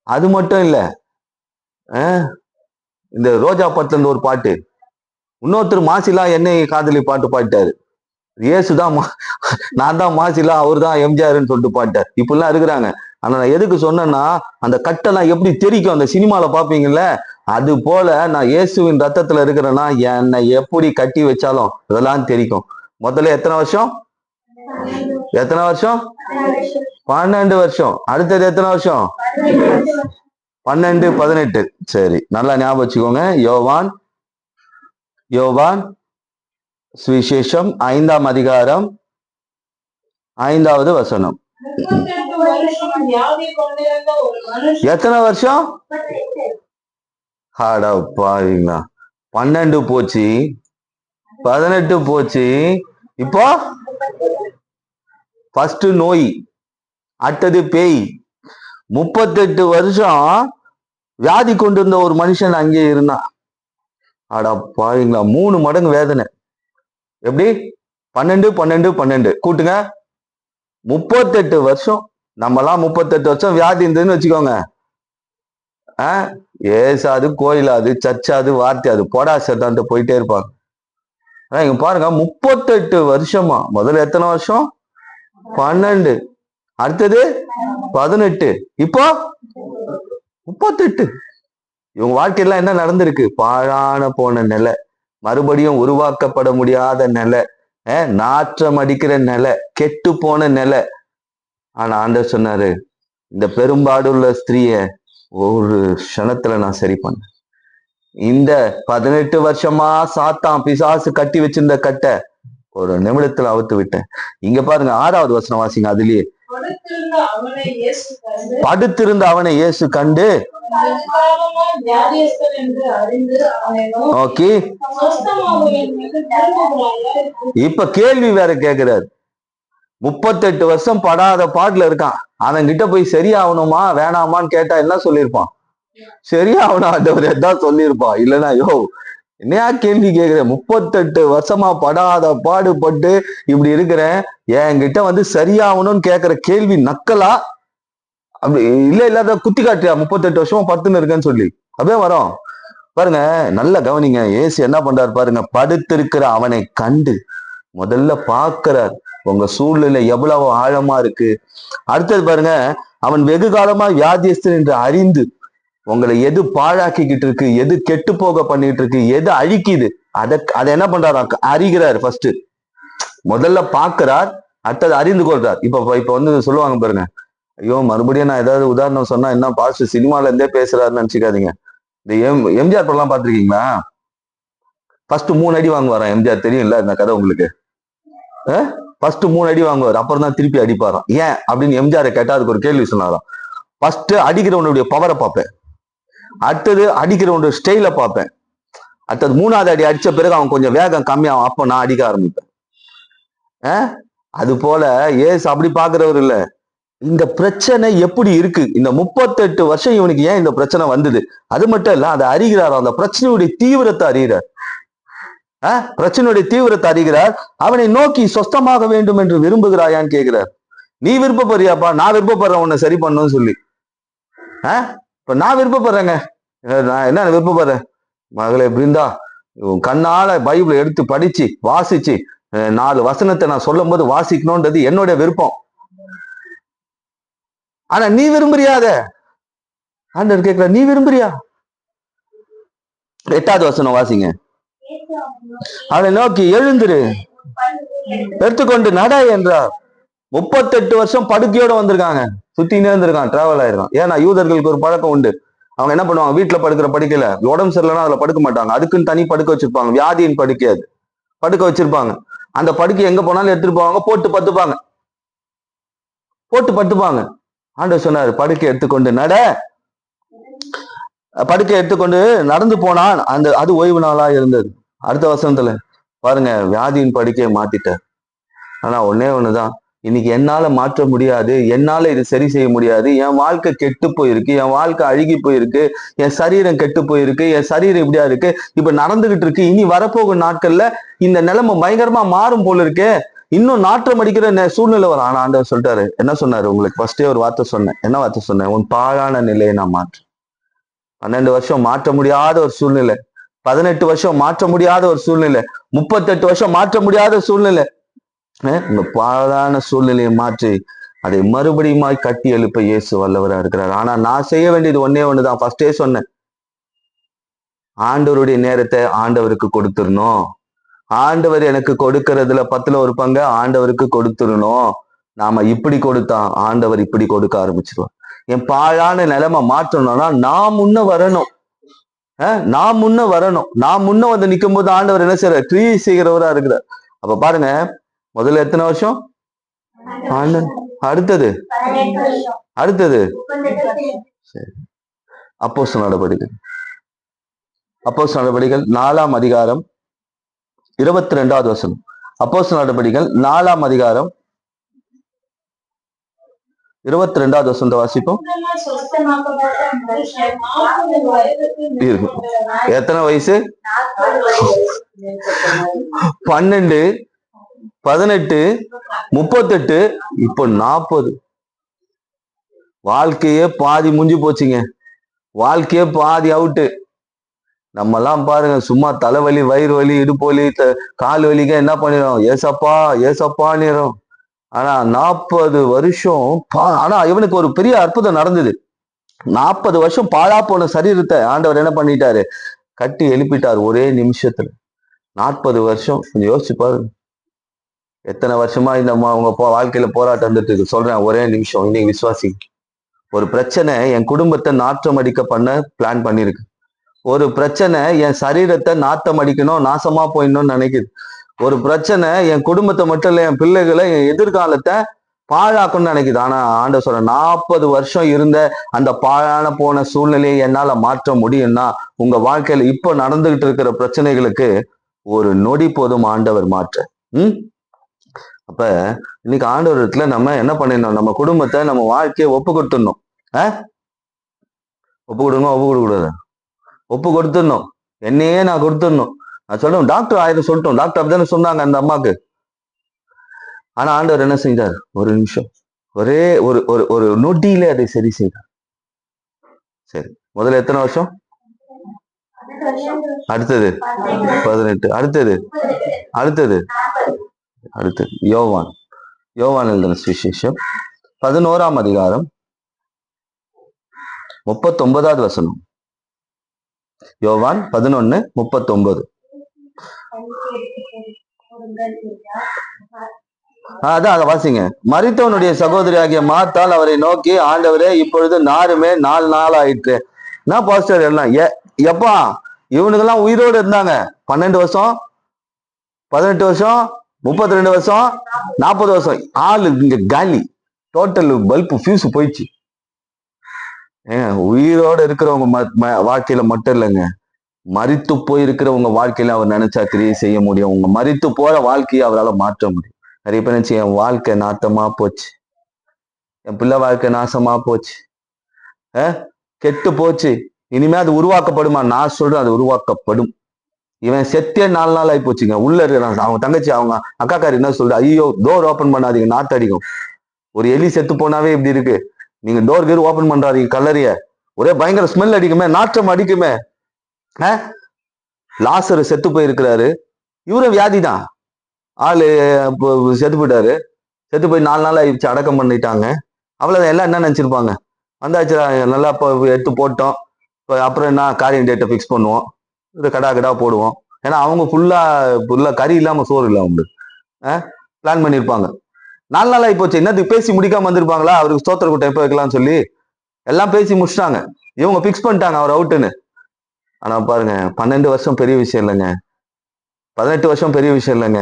அது மட்டும் இல்ல, இந்த ரோஜா படத்துல இருந்து ஒரு பாட்டு, இன்னொருத்தர் மாசிலா என்னை காதலி பாட்டு பாடிட்டாரு. இயேசுதான் நான் தான் மாசிலா, அவர் தான் எம்ஜிஆர்ன்னு சொல்லிட்டு பாட்டார். இப்படிலாம் இருக்கிறாங்க. ஆனா நான் எதுக்கு சொன்னேன்னா, அந்த கட்டெல்லாம் எப்படி தெரிக்கும் அந்த சினிமால பாப்பீங்கல்ல, அது போல நான் இயேசுவின் ரத்தத்துல இருக்கிறேன்னா என்னை எப்படி கட்டி வச்சாலும் இதெல்லாம் தெரிக்கும். முதல்ல எத்தனை வருஷம்? 12 வருஷம். அடுத்தது எத்தனை வருஷம்? 12, 18. சரி, நல்லா ஞாபகம் வச்சுக்கோங்க. யோவான் சுவிசேஷம் 5ஆம் அதிகாரம் 5வது வசனம். எத்தனை வருஷம்? பாருங்களா, 12 போச்சு, 18 போச்சு, இப்போ ஃபர்ஸ்ட் நோய், அடுத்தது பேய். 38 வருஷம் வியாதி கொண்டு இருந்த ஒரு மனுஷன் அங்கே இருந்தான். பாருங்களா, 3 மடங்கு வேதனை. எப்படி? 12 12 12 கூட்டுங்க, 38 வருஷம். நம்மலாம் 38 வருஷம் வியாதி இருந்ததுன்னு வச்சுக்கோங்க. ஏசாது, கோயிலாது, சர்ச்சாது, வார்த்தையாது, போடாசத்தான்ட்டு போயிட்டே இருப்பாங்க. இங்க பாருங்க, 38 வருஷமா. முதல்ல எத்தனை வருஷம்? 12, அடுத்தது 18, இப்போ 38. இவங்க வாழ்க்கையெல்லாம் என்ன நடந்திருக்கு? பாழான போன நிலை, மறுபடியும் உருவாக்கப்பட முடியாத நிலை, நாற்றம் அடிக்கிற நிலை, கெட்டு போன நிலை. ஆனா ஆண்டவர் சொன்னாரு, இந்த பெரும்பாடுள்ள ஸ்திரீய ஒரு க்ஷணத்துல நான் சரி பண்ணேன். இந்த 18 வருஷமா சாத்தான் பிசாசு கட்டி வச்சிருந்த கட்டை ஒரு நிமிடத்துல அவுத்து விட்டேன். இங்க பாருங்க, 6வது வசனம் வாசிங்க. அதுலயே படுத்திருந்த அவனை இயேசு கண்டு ஓகே. இப்ப கேள்வி வேற கேட்கிறாரு. 38 வருஷம் படாத பாட்டுல இருக்கான். அவன் கிட்ட போய் சரியாகணுமா வேணாமான்னு கேட்டா என்ன சொல்லியிருப்பான்? சரியாகணும் ஆண்டவர் தான் சொல்லியிருப்பான். இல்லைன்னா யோ என்னையா கேள்வி கேட்கிறேன், 38 வருஷமா படாத பாடுபட்டு இப்படி இருக்கிறேன், என்கிட்ட வந்து சரியாகணும்னு கேட்கிற கேள்வி நக்கலா? அப்படி இல்லாத குத்தி காட்டியா 38 வருஷமா படுத்துன்னு இருக்கேன்னு சொல்லி அப்படியே வரோம் பாருங்க. நல்ல கவனிங்க, ஏசு என்ன பண்றாரு பாருங்க. படுத்திருக்கிற அவனை கண்டு முதல்ல பாக்குறார் உங்க சூழ்நிலை எவ்வளவு ஆழமா இருக்கு. அடுத்தது பாருங்க, அவன் வெகு காலமா வியாதியஸ்தன் என்று அறிந்து உங்களை எது பாழாக்கிக்கிட்டு இருக்கு, எது கெட்டு போக பண்ணிட்டு இருக்கு, எது அழிக்குது, அதை என்ன பண்றாரு? அறிகிறார். ஃபர்ஸ்ட் முதல்ல பாக்குறார், அடுத்தது அறிந்து கொள்றார். இப்ப வந்து சொல்லுவாங்க பாருங்க, ஐயோ மறுபடியும் நான் ஏதாவது உதாரணம் சொன்னா என்ன பாஸ்டர் சினிமால இருந்தே பேசுறாருன்னு நினைச்சுக்காதீங்க. இந்த எம்ஜிஆர் படம் பாத்திருக்கீங்களா? ஃபர்ஸ்ட் 3 அடி வாங்குவாராம் எம்ஜிஆர், தெரியும்ல இந்த கதை உங்களுக்கு? ஃபர்ஸ்ட் 3 அடி வாங்குவார், அப்புறம் தான் திருப்பி அடிப்பாராம். ஏன் அப்படின்னு எம்ஜிஆரை கேட்டா அதுக்கு ஒரு கேள்வி சொன்னாராம். ஃபர்ஸ்ட் அடிக்கிறவனுடைய பவரை பார்ப்பேன், அடுத்தது அடிக்கிறவனுடைய ஸ்டைல பார்ப்பேன், அடுத்தது 3வது அடி அடிச்ச பிறகு அவன் கொஞ்சம் வேகம் கம்மியாகும், அப்ப நான் அடிக்க ஆரம்பிப்பேன். அது போல ஏசு அப்படி பாக்குறவர் இல்ல. இந்த பிரச்சனை எப்படி இருக்கு, இந்த 38 வருஷம் இவனுக்கு ஏன் இந்த பிரச்சனை வந்தது, அது மட்டும் இல்ல அதை அறிகிறார். அந்த பிரச்சனையுடைய தீவிரத்தை அறிகிறார். பிரச்சனையுடைய தீவிரத்தை அறிகிறார். அவனை நோக்கி சொஸ்தமாக வேண்டும் என்று விரும்புகிறாயான்னு கேட்கிறார். நீ விருப்பப்படுறியாப்பா? நான் விருப்பப்படுறேன் உன்னை சரி பண்ணணும்னு சொல்லி. இப்ப நான் விருப்பப்படுறேங்க, நான் என்ன விருப்பப்படுறேன், மகளே பிருந்தா கண்ணால பைபிளை எடுத்து படிச்சு வாசிச்சு 4 வசனத்தை நான் சொல்லும் போது வாசிக்கணும்ன்றது என்னுடைய விருப்பம். ஆனா நீ விரும்புறியாத ஆண்டவர் கேட்கிற, நீ விரும்புறியா? 8வது வசனம் வாசிங்க. அவனை நோக்கி எழுந்துரு, எடுத்துக்கொண்டு நட என்றார். 38 வருஷம் படுக்கையோட வந்திருக்காங்க, சுத்தினே இருந்திருக்கான், டிராவல் ஆயிருக்கான். ஏன்னா யூதர்களுக்கு ஒரு பழக்கம் உண்டு. அவங்க என்ன பண்ணுவாங்க, வீட்டுல படுக்கிற படுக்கையில உடம்பு சரியில்லைன்னா அதுல படுக்க மாட்டாங்க, அதுக்குன்னு தனி படுக்க வச்சிருப்பாங்க, வியாதியின் படுக்கை அது படுக்க வச்சிருப்பாங்க. அந்த படுக்கை எங்க போனாலும் எடுத்துட்டு போவாங்க, போட்டு பத்துப்பாங்க. ஆண்டவர் சொன்னாரு, படுக்கை எடுத்துக்கொண்டு நட. படுக்கை எடுத்துக்கொண்டு நடந்து போனான். அது ஓய்வு நாளா இருந்தது. அடுத்த வசனத்துல பாருங்க, வியாதியின் படுக்கையை மாத்திட்டார். ஆனா ஒண்ணுதான், இன்னைக்கு என்னால மாற்ற முடியாது, என்னால இது சரி செய்ய முடியாது, என் வாழ்க்கை கெட்டு போயிருக்கு, என் வாழ்க்கை அழுகி போயிருக்கு, என் சரீரம் கெட்டு போயிருக்கு, என் சரீரம் இப்படியா இருக்கு, இப்ப நடந்துகிட்டு இருக்கு, இனி வரப்போகும் நாட்கள்ல இந்த நிலைமை பயங்கரமா மாறும் போல இருக்கு, இன்னும் நாற்றம் அடிக்கிற சூழ்நிலை வரும். ஆனா ஆண்டவர் சொல்லிட்டாரு, என்ன சொன்னாரு உங்களுக்கு? ஃபர்ஸ்டே ஒரு வார்த்தை சொன்னேன். என்ன வார்த்தை சொன்னேன்? உன் பாழான நிலையை நான் மாற்றேன். 12 வருஷம் மாற்ற முடியாத ஒரு சூழ்நிலை, 18 வருஷம் மாற்ற முடியாத ஒரு சூழ்நிலை, 38 வருஷம் மாற்ற முடியாத சூழ்நிலை, உங்க பாழான சூழ்நிலையை மாற்றி அதை மறுபடியும் கட்டி எழுப்ப இயேசு வல்லவரா இருக்கிறார். ஆனா நான் செய்ய வேண்டியது ஒண்ணுதான். ஃபர்ஸ்டே சொன்னேன், ஆண்டவருடைய நேரத்தை ஆண்டவருக்கு கொடுத்துடணும். ஆண்டவர் எனக்கு கொடுக்கறதுல 10ல் 1 பங்கு ஆண்டவருக்கு கொடுத்துடணும். நாம இப்படி கொடுத்தா ஆண்டவர் இப்படி கொடுக்க ஆரம்பிச்சிருவார். என் பாழான நிலைமை மாற்றணும்னா நான் முன்ன வரணும். நான் முன்ன வந்து நிற்கும் போது ஆண்டவர் என்ன செய்யறார்? கிரியை செய்கிறவரா இருக்கிறார். அப்ப பாருங்க, முதல்ல எத்தனை வருஷம்? அடுத்தது சரி, அப்போஸ்தலர் நடபடிகள் 4ஆம் அதிகாரம் 22வது வசனம். அப்போஸ்தலர் நடபடிகள் 4ஆம் அதிகாரம் 22வது வசனத்தை வாசிப்போம். எத்தனை வயசு? 12, 18, 38, இப்போ 40. வாழ்க்கையே பாதி முடிஞ்சு போச்சுங்க. வாழ்க்கையே பாதி அவுட்டு. நம்ம எல்லாம் பாருங்க, சும்மா தலைவலி, வயிறு வலி, இடுப்பு வலி, கால் வலிக்க என்ன பண்ணிடும்? ஏசப்பான்னுறோம். ஆனா 40 வருஷம் ஆனா இவனுக்கு ஒரு பெரிய அற்புதம் நடந்தது. 40 வருஷம் பாழா போன சரீரத்தை ஆண்டவர் என்ன பண்ணிட்டாரு? கட்டி எழுப்பிட்டார் ஒரே நிமிஷத்துல. 40 வருஷம் கொஞ்சம் யோசிச்சு பாருங்க. எத்தனை வருஷமா இந்த உங்க வாழ்க்கையில போராட்டம் வந்துட்டு இருக்கு. சொல்றேன், ஒரே நிமிஷம். இன்னைக்கு விசுவாசி, ஒரு பிரச்சனை என் குடும்பத்தை நாற்றம் அடிக்க பண்ண பிளான் பண்ணிருக்கு. ஒரு பிரச்சனை என் சரீரத்தை நாத்தம் அடிக்கணும், நாசமா போயிடணும்னு நினைக்குது. ஒரு பிரச்சனை என் குடும்பத்தை மட்டும் இல்ல, என் பிள்ளைகளை, என் எதிர்காலத்தை பாழாக்கணும்னு நினைக்குது. ஆனா ஆண்டவர் சொல்ற, 40 வருஷம் இருந்த அந்த பாழான போன சூழ்நிலையை என்னால மாற்ற முடியும்னா, உங்க வாழ்க்கையில இப்ப நடந்துகிட்டு இருக்கிற பிரச்சனைகளுக்கு ஒரு நொடி போதும் ஆண்டவர் மாற்ற. அப்ப இன்னைக்கு ஆண்டவர் இடத்துல நம்ம என்ன பண்ணிடணும், நம்ம குடும்பத்தை நம்ம வாழ்க்கையை ஒப்பு கொடுத்துடணும். ஒப்பு கொடுங்க, ஒப்பு கொடுக்க கூடாது, ஒப்பு கொடுத்துடணும். என்னையே நான் கொடுத்துடணும். நான் சொல்றேன், டாக்டர் ஆயிரம் சொல்லட்டும், டாக்டர் அப்படிதானே சொன்னாங்க அந்த அம்மாக்கு. ஆனா ஆண்டவர் என்ன செஞ்சார், ஒரு நிமிஷம், ஒரே ஒரு ஒரு ஒரு நொடியிலே அதை சரி செய்தார். சரி, முதல்ல எத்தனை வருஷம், அடுத்தது 18, அடுத்தது அடுத்தது அடுத்தது யோவான் எழுதின சுவிசேஷம் 11ஆம் அதிகாரம் 39வது வசனம். யோவான் 11:39. அதான் அதை வாசிங்க. மரித்தவனுடைய சகோதரி ஆகிய மார்த்தாள் அவரை நோக்கி, ஆண்டவரே, இப்பொழுது நாருமே 4 நாள் ஆயிற்று. நான் பாஸ்டர் எல்லாம் எப்பா இவனுக்கெல்லாம் உயிரோடு இருந்தாங்க 12 வருஷம், 18 வருஷம், 32 வருஷம், 40 வருஷம், ஆளு இங்க காலி, டோட்டல் பல்ப் ஃபியூஸ் போயிடுச்சு. உயிரோட இருக்கிறவங்க வாழ்க்கையில மட்டும் இல்லைங்க, மரித்து போயிருக்கிறவங்க வாழ்க்கையில அவர் நினைச்சா கிரியை செய்ய முடியும். உங்க மரித்து போற வாழ்க்கையை அவரால் மாற்ற முடியும். நிறைய பேர் நினைச்சு, என் வாழ்க்கை நாட்டமா போச்சு, என் பிள்ளை வாழ்க்கை நாசமா போச்சு, கெட்டு போச்சு, இனிமே அது உருவாக்கப்படுமா? நான் சொல்றேன், அது உருவாக்கப்படும். இவன் செத்தே 4 நாள் ஆகி போச்சுங்க. உள்ள இருக்கிறான் அவங்க தங்கச்சி, அவங்க அக்காக்காரி என்ன சொல்ற, ஐயோ டோர் ஓபன் பண்ணாதீங்க, நாத்து அடிக்கும். ஒரு எலி செத்து போனாவே இப்படி இருக்கு, நீங்க டோர் கேர் ஓபன் பண்றாதீங்க, கல்லறிய ஒரே பயங்கர ஸ்மெல் அடிக்குமே, நாற்றம் அடிக்குமே. லாசரு செத்து போயிருக்கிறாரு, இவரும் வியாதி தான், ஆளு செத்து போயிட்டாரு. செத்து போய் 4 நாள் ஆயிடுச்சு, அடக்கம் பண்ணிட்டாங்க. அவ்வளவுதான். எல்லாம் என்ன நினைச்சிருப்பாங்க, வந்தாச்சு நல்லா இப்போ எடுத்து போட்டோம், இப்போ அப்புறம் என்ன காரியம் டேட்டை ஃபிக்ஸ் பண்ணுவோம், இது கடா போடுவோம். ஏன்னா அவங்க ஃபுல்லா கறி இல்லாம சோறு இல்லை அவங்களுக்கு பிளான் பண்ணியிருப்பாங்க. 4 நாள் ஆகி போச்சு, என்னத்துக்கு பேசி முடிக்காம வந்திருப்பாங்களா, அவருக்கு ஸ்தோத்திர கூட்டம் எப்போ வைக்கலாம்னு சொல்லி எல்லாம் பேசி முடிச்சிட்டாங்க. இவங்க பிக்ஸ் பண்ணிட்டாங்க அவர் அவுட்டுன்னு. ஆனா பாருங்க, 12 வருஷம் பெரிய விஷயம் இல்லைங்க, 18 வருஷம் பெரிய விஷயம் இல்லைங்க,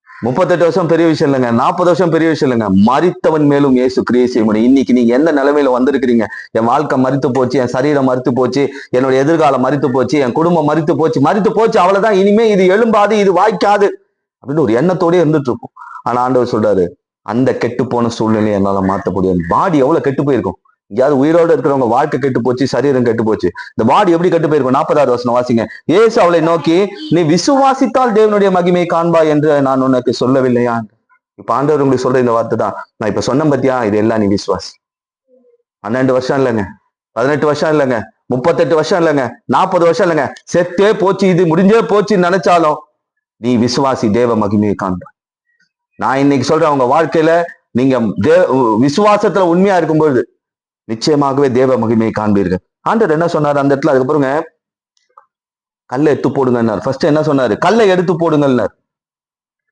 38 வருஷம் பெரிய விஷயம் இல்லைங்க, 40 வருஷம் பெரிய விஷயம் இல்லைங்க. மரித்தவன் மேலும் இயேசு கிரியை செய்ய முடியும். இன்னைக்கு நீங்க எந்த நிலைமையில வந்திருக்கிறீங்க, என் வாழ்க்கை மரித்து போச்சு, என் சரீரம் மரித்து போச்சு, என்னுடைய எதிர்காலம் மரித்து போச்சு, என் குடும்பம் மரித்து போச்சு, அவ்வளவுதான், இனிமே இது எழும்பாது, இது வாய்க்காது அப்படின்னு ஒரு எண்ணத்தோடய இருந்துட்டு இருக்கும். ஆனா ஆண்டவர் சொல்றாரு, அந்த கெட்டு போன சூழ்நிலையை என்னால மாற்ற முடியும். பாடி எவ்வளவு கெட்டு போயிருக்கும், எங்கேயாவது உயிரோடு இருக்கிறவங்க வாழ்க்கை கெட்டு போச்சு, சரீரம் கெட்டு போச்சு, இந்த பாடி எப்படி கெட்டு போயிருக்கும். 40வது வசனம் வாசிங்க. இயேசு அவளை நோக்கி, நீ விசுவாசித்தால் தேவனுடைய மகிமையை காண்பா என்று நான் உனக்கு சொல்லவில்லையா? இப்ப ஆண்டவர் உங்களுக்கு சொல்ற இந்த வார்த்தை தான் நான் இப்ப சொன்ன பத்தியா, இது எல்லாம் நீ விசுவாசி. 12 வருஷம் இல்லைங்க, 18 வருஷம் இல்லைங்க, 38 வருஷம் இல்லைங்க, 40 வருஷம் இல்லைங்க, செத்தே போச்சு, இது முடிஞ்சே போச்சுன்னு நினைச்சாலும் நீ விசுவாசி, தேவ மகிமையை காண்பா. நான் இன்னைக்கு சொல்றேன், உங்க வாழ்க்கையில நீங்க விசுவாசத்துல உண்மையா இருக்கும்போது நிச்சயமாகவே தேவ மகிமையை காண்பீர்கள். ஆண்டவர் என்ன சொன்னாரு அந்த இடத்துல, அதுக்கப்புறங்க கல்லை எடுத்து போடுங்கன்னார். ஃபர்ஸ்ட் என்ன சொன்னாரு, கல்லை எடுத்து போடுங்கன்னார்.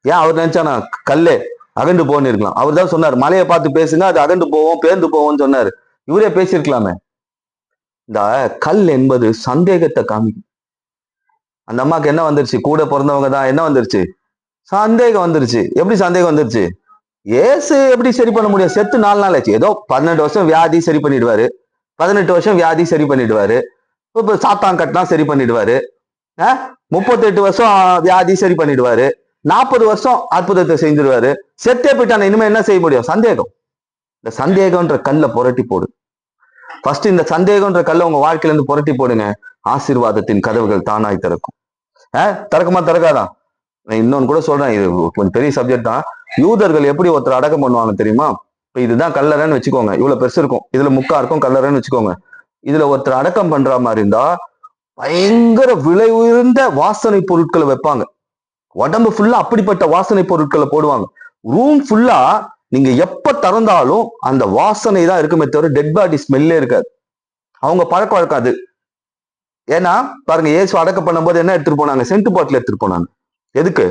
ஏன் அவர் நினைச்சானா கல்லே அகண்டு போன்னு இருக்கலாம். அவர் தான் சொன்னார், மலையை பார்த்து பேசுங்க, அது அகண்டு போவோம், பேர்ந்து போவோம்னு சொன்னாரு. இவரே பேசியிருக்கலாமே. இந்த கல் என்பது சந்தேகத்தை காமிக்கும். அந்த அம்மாக்கு என்ன வந்துருச்சு, கூட பிறந்தவங்க தான், என்ன வந்துருச்சு, சந்தேகம் வந்துருச்சு. எப்படி சந்தேகம் வந்துருச்சு, ஏசு எப்படி சரி பண்ண முடியும், செத்து 4 நாள் ஆச்சு. ஏதோ 12 வருஷம் வியாதி சரி பண்ணிடுவாரு, 18 வருஷம் வியாதி சரி பண்ணிடுவாரு, இப்ப சாத்தான் கட்டினா சரி பண்ணிடுவாரு, 38 வருஷம் வியாதி சரி பண்ணிடுவாரு, 40 வருஷம் அற்புதத்தை செஞ்சிருவாரு. செத்தே போயிட்டான, இனிமே என்ன செய்ய முடியும்? சந்தேகம். இந்த சந்தேகம்ன்ற கல்லை புரட்டி போடு. ஃபர்ஸ்ட் இந்த சந்தேகம்ன்ற கல்லை உங்க வாழ்க்கையில இருந்து புரட்டி போடுங்க, ஆசீர்வாதத்தின் கதவுகள் தானாய் திறக்கும். திறக்குமா திறக்காதான்? இன்னொன்னு கூட சொல்றேன், இது கொஞ்சம் பெரிய சப்ஜெக்ட் தான். யூதர்கள் எப்படி ஒருத்தர் அடக்கம் பண்ணுவாங்க தெரியுமா? இப்ப இதுதான் கல்லறைன்னு வச்சுக்கோங்க, இவ்வளவு பெருசு இருக்கும், இதுல முக்கா இருக்கும் கல்லறைன்னு வச்சுக்கோங்க. இதுல ஒருத்தர் அடக்கம் பண்ற மாதிரி இருந்தா பயங்கர விலை உயர்ந்த வாசனை பொருட்களை வைப்பாங்க, உடம்பு ஃபுல்லா அப்படிப்பட்ட வாசனை பொருட்களை போடுவாங்க. ரூம் ஃபுல்லா நீங்க எப்ப திறந்தாலும் அந்த வாசனை தான் இருக்குமே தவிர டெட் பாடி ஸ்மெல்லே இருக்காது. அவங்க பழக்க வழக்கம் அது. ஏன்னா பாருங்க, இயேசு அடக்கம் பண்ணும்போது என்ன எடுத்துட்டு போனாங்க, சென்ட் பாட்டில் எடுத்துட்டு போனாங்க. எதுக்கு?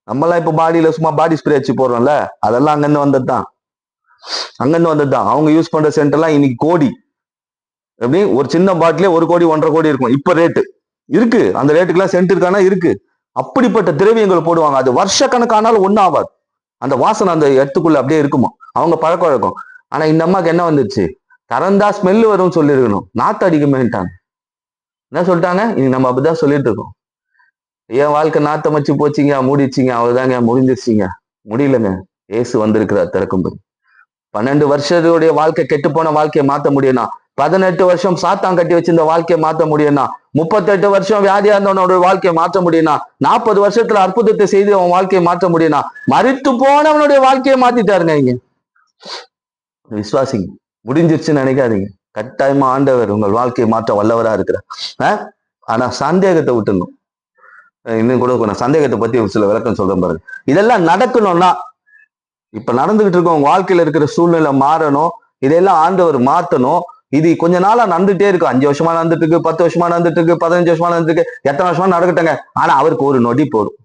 நம்மளாம் இப்ப பாடியில சும்மா பாடி ஸ்ப்ரே வச்சு போடுறோம்ல, அதெல்லாம் அங்கிருந்து வந்ததுதான், அவங்க யூஸ் பண்ற சென்ட் எல்லாம் இன்னைக்கு கோடி. எப்படி ஒரு சின்ன பாட்டிலே 1 கோடி 1.5 கோடி இருக்கும் இப்ப ரேட்டு இருக்கு. அந்த ரேட்டுக்கெல்லாம் சென்ட் இருக்கானா இருக்கு. அப்படிப்பட்ட திரவியங்களை போடுவாங்க. அது வருஷ கணக்கானாலும் ஒன்னும் ஆகாது. அந்த வாசனை அந்த இடத்துக்குள்ள அப்படியே இருக்குமா, அவங்க பழக்க வழக்கம். ஆனா இந்த அம்மாக்கு என்ன வந்துருச்சு, திறந்தா ஸ்மெல் வரும்னு சொல்லிருக்கணும், நாத்து அடிக்குமேன்ட்டாங்க. என்ன சொல்லிட்டாங்க, இன்னைக்கு நம்ம அப்படிதான் சொல்லிட்டு இருக்கோம். என் வாழ்க்கை நாத்தம் வச்சு போச்சிங்க, மூடிச்சிங்க, அவ்வளவுதாங்க, முடிஞ்சிருச்சிங்க. முடியலங்க. இயேசு வந்திருக்கிறார் திறக்கும்போது. 12 வருஷத்துடைய வாழ்க்கை கெட்டு போன வாழ்க்கையை மாத்த முடியும்னா, 18 வருஷம் சாத்தான் கட்டி வச்சிருந்த வாழ்க்கையை மாத்த முடியும்னா, 38 வருஷம் வியாதியா இருந்தவனோட வாழ்க்கையை மாற்ற முடியும்னா, 40 வருஷத்துல அற்புதத்தை செய்து அவன் வாழ்க்கையை மாற்ற முடியும்னா, மரித்து போனவனுடைய வாழ்க்கையை மாத்திட்டாருங்க. இங்க விசுவாசிங்க, முடிஞ்சிருச்சுன்னு நினைக்காதீங்க. கட்டாயமா ஆண்டவர் உங்கள் வாழ்க்கையை மாற்ற வல்லவரா இருக்கிறார். ஆனா சந்தேகத்தை விட்டுணும். இன்னும் கூட நான் சந்தேகத்தை பத்தி ஒரு சில விளக்கம் சொல்றேன் பாருங்க. இதெல்லாம் நடக்கணும்னா, இப்ப நடந்துகிட்டு இருக்க உங்க வாழ்க்கையில இருக்கிற சூழ்நிலை மாறணும். இதெல்லாம் ஆண்டவர் மாத்தணும். இது கொஞ்ச நாளா நடந்துட்டே இருக்கும். 5 வருஷமா நடந்துட்டு இருக்கு, 10 வருஷமா நடந்துட்டு இருக்கு, 15 வருஷமா நடந்துட்டு இருக்கு, எத்தனை வருஷமா நடக்கட்டுங்க. ஆனா அவருக்கு ஒரு நொடி போடும்.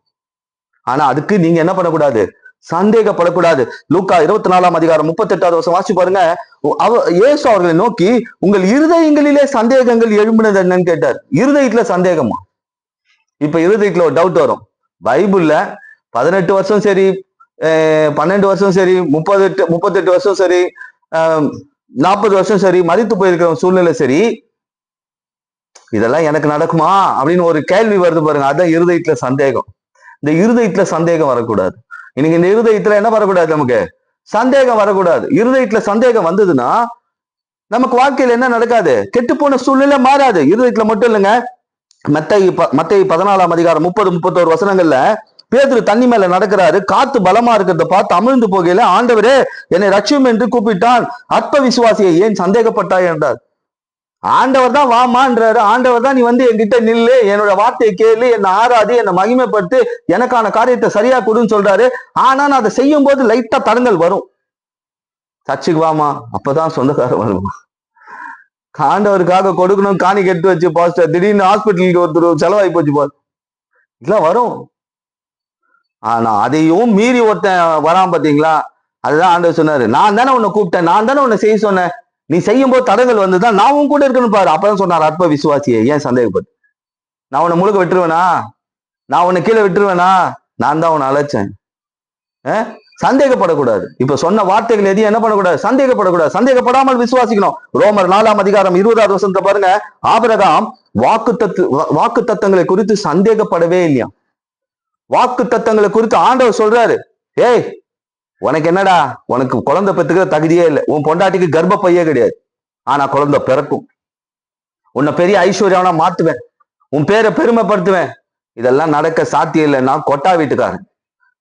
ஆனா அதுக்கு நீங்க என்ன பண்ணக்கூடாது? சந்தேகப்படக்கூடாது. லூக்கா 24ஆம் அதிகாரம் 38வது வருஷம் வாசிச்சு பாருங்க. இயேசு அவர்களை நோக்கி, உங்கள் இருதயங்களிலே சந்தேகங்கள் எழும்பினது என்னன்னு கேட்டார். இருதயத்துல சந்தேகமா? இப்ப இருதயத்துல ஒரு டவுட் வரும். பைபிள்ல 18 வருஷம் சரி, 12 வருஷம் சரி, 38 வருஷம் சரி, 40 வருஷம் சரி, மரித்து போயிருக்கிற சூழ்நிலை சரி, இதெல்லாம் எனக்கு நடக்குமா அப்படின்னு ஒரு கேள்வி வருது பாருங்க. அதான் இருதயத்துல சந்தேகம். இந்த இருதயத்துல சந்தேகம் வரக்கூடாது. இன்னைக்கு இந்த இருதயத்துல என்ன வரக்கூடாது? நமக்கு சந்தேகம் வரக்கூடாது. இருதயத்துல சந்தேகம் வந்ததுன்னா நமக்கு வாழ்க்கையில என்ன நடக்காது? கெட்டு போன சூழ்நிலை மாறாது. இருதயத்துல மட்டும் இல்லைங்க. மத்தேயு 14ஆம் அதிகாரம் 30-31 வசனங்கள்ல பேதுரு தண்ணி மேல நடக்கிறாரு. காத்து பலமா இருக்கிறத பார்த்து அமிழ்ந்து போகையில, ஆண்டவரே என்னை ரட்சியும் என்று கூப்பிட்டான். அற்ப விசுவாசியை ஏன் சந்தேகப்பட்டாய் என்றார். ஆண்டவர் தான் வாமான்றாரு. ஆண்டவர் தான் நீ வந்து என்கிட்ட நில்லு, என்னோட வார்த்தையை கேளு, என்னை ஆராதி, என்னை மகிமைப்படுத்து, எனக்கான காரியத்தை சரியா கொடுன்னு சொல்றாரு. ஆனா நான் அதை செய்யும் போது லைட்டா தடங்கள் வரும். சர்ச்சுக்கு வாமா, அப்பதான் சொந்தக்காரன் வரும். ஆண்டவருக்காக கொடுக்கணும் காணி கெட்டு வச்சு பாஸ்டர், திடீர்னு ஹாஸ்பிட்டலுக்கு ஒருத்தர் செலவாகி போச்சு பாஸ், இதெல்லாம் வரும். ஆனா அதையும் மீறி ஒருத்தன் வராம பாத்தீங்களா? அதுதான் ஆண்டவர் சொன்னாரு, நான் தானே உன்னை கூப்பிட்டேன், நான் தானே உன்னை செய்ய சொன்னேன், நீ செய்யும் போது தடங்கள் வந்துதான் நான் உன் கூட இருக்கணும் பாரு. அப்பதான் சொன்னார், அற்ப விசுவாசியை ஏன் சந்தேகப்பட்டு? நான் உன்னை முழுக்க விட்டுருவேனா? நான் உன்னை கீழே விட்டுருவேனா? நான் தான் உன்னை அழைச்சேன். சந்தேகப்படக்கூடாது. இப்ப சொன்ன வார்த்தைகள் எதையும் என்ன பண்ணக்கூடாது? சந்தேகப்படக்கூடாது. சந்தேகப்படாமல் விசுவாசிக்கணும். ரோமர் 4ஆம் அதிகாரம் 20வது வசனத்தை பாருங்க. ஆபிரகாம் வாக்கு தத்தங்களை குறித்து சந்தேகப்படவே இல்லையா? வாக்கு தத்தங்களை குறித்து ஆண்டவர் சொல்றாரு, ஏய் உனக்கு என்னடா, உனக்கு குழந்தை பெற்றுக்கிற தகுதியே இல்லை, உன் பொண்டாட்டிக்கு கர்ப்ப பையே கிடையாது, ஆனா குழந்தை பிறக்கும், உன்னை பெரிய ஐஸ்வர்யவனா மாத்துவேன், உன் பேரை பெருமைப்படுத்துவேன். இதெல்லாம் நடக்க சாத்தியம் இல்லை. நான் கொட்டா வீட்டுக்காரன்,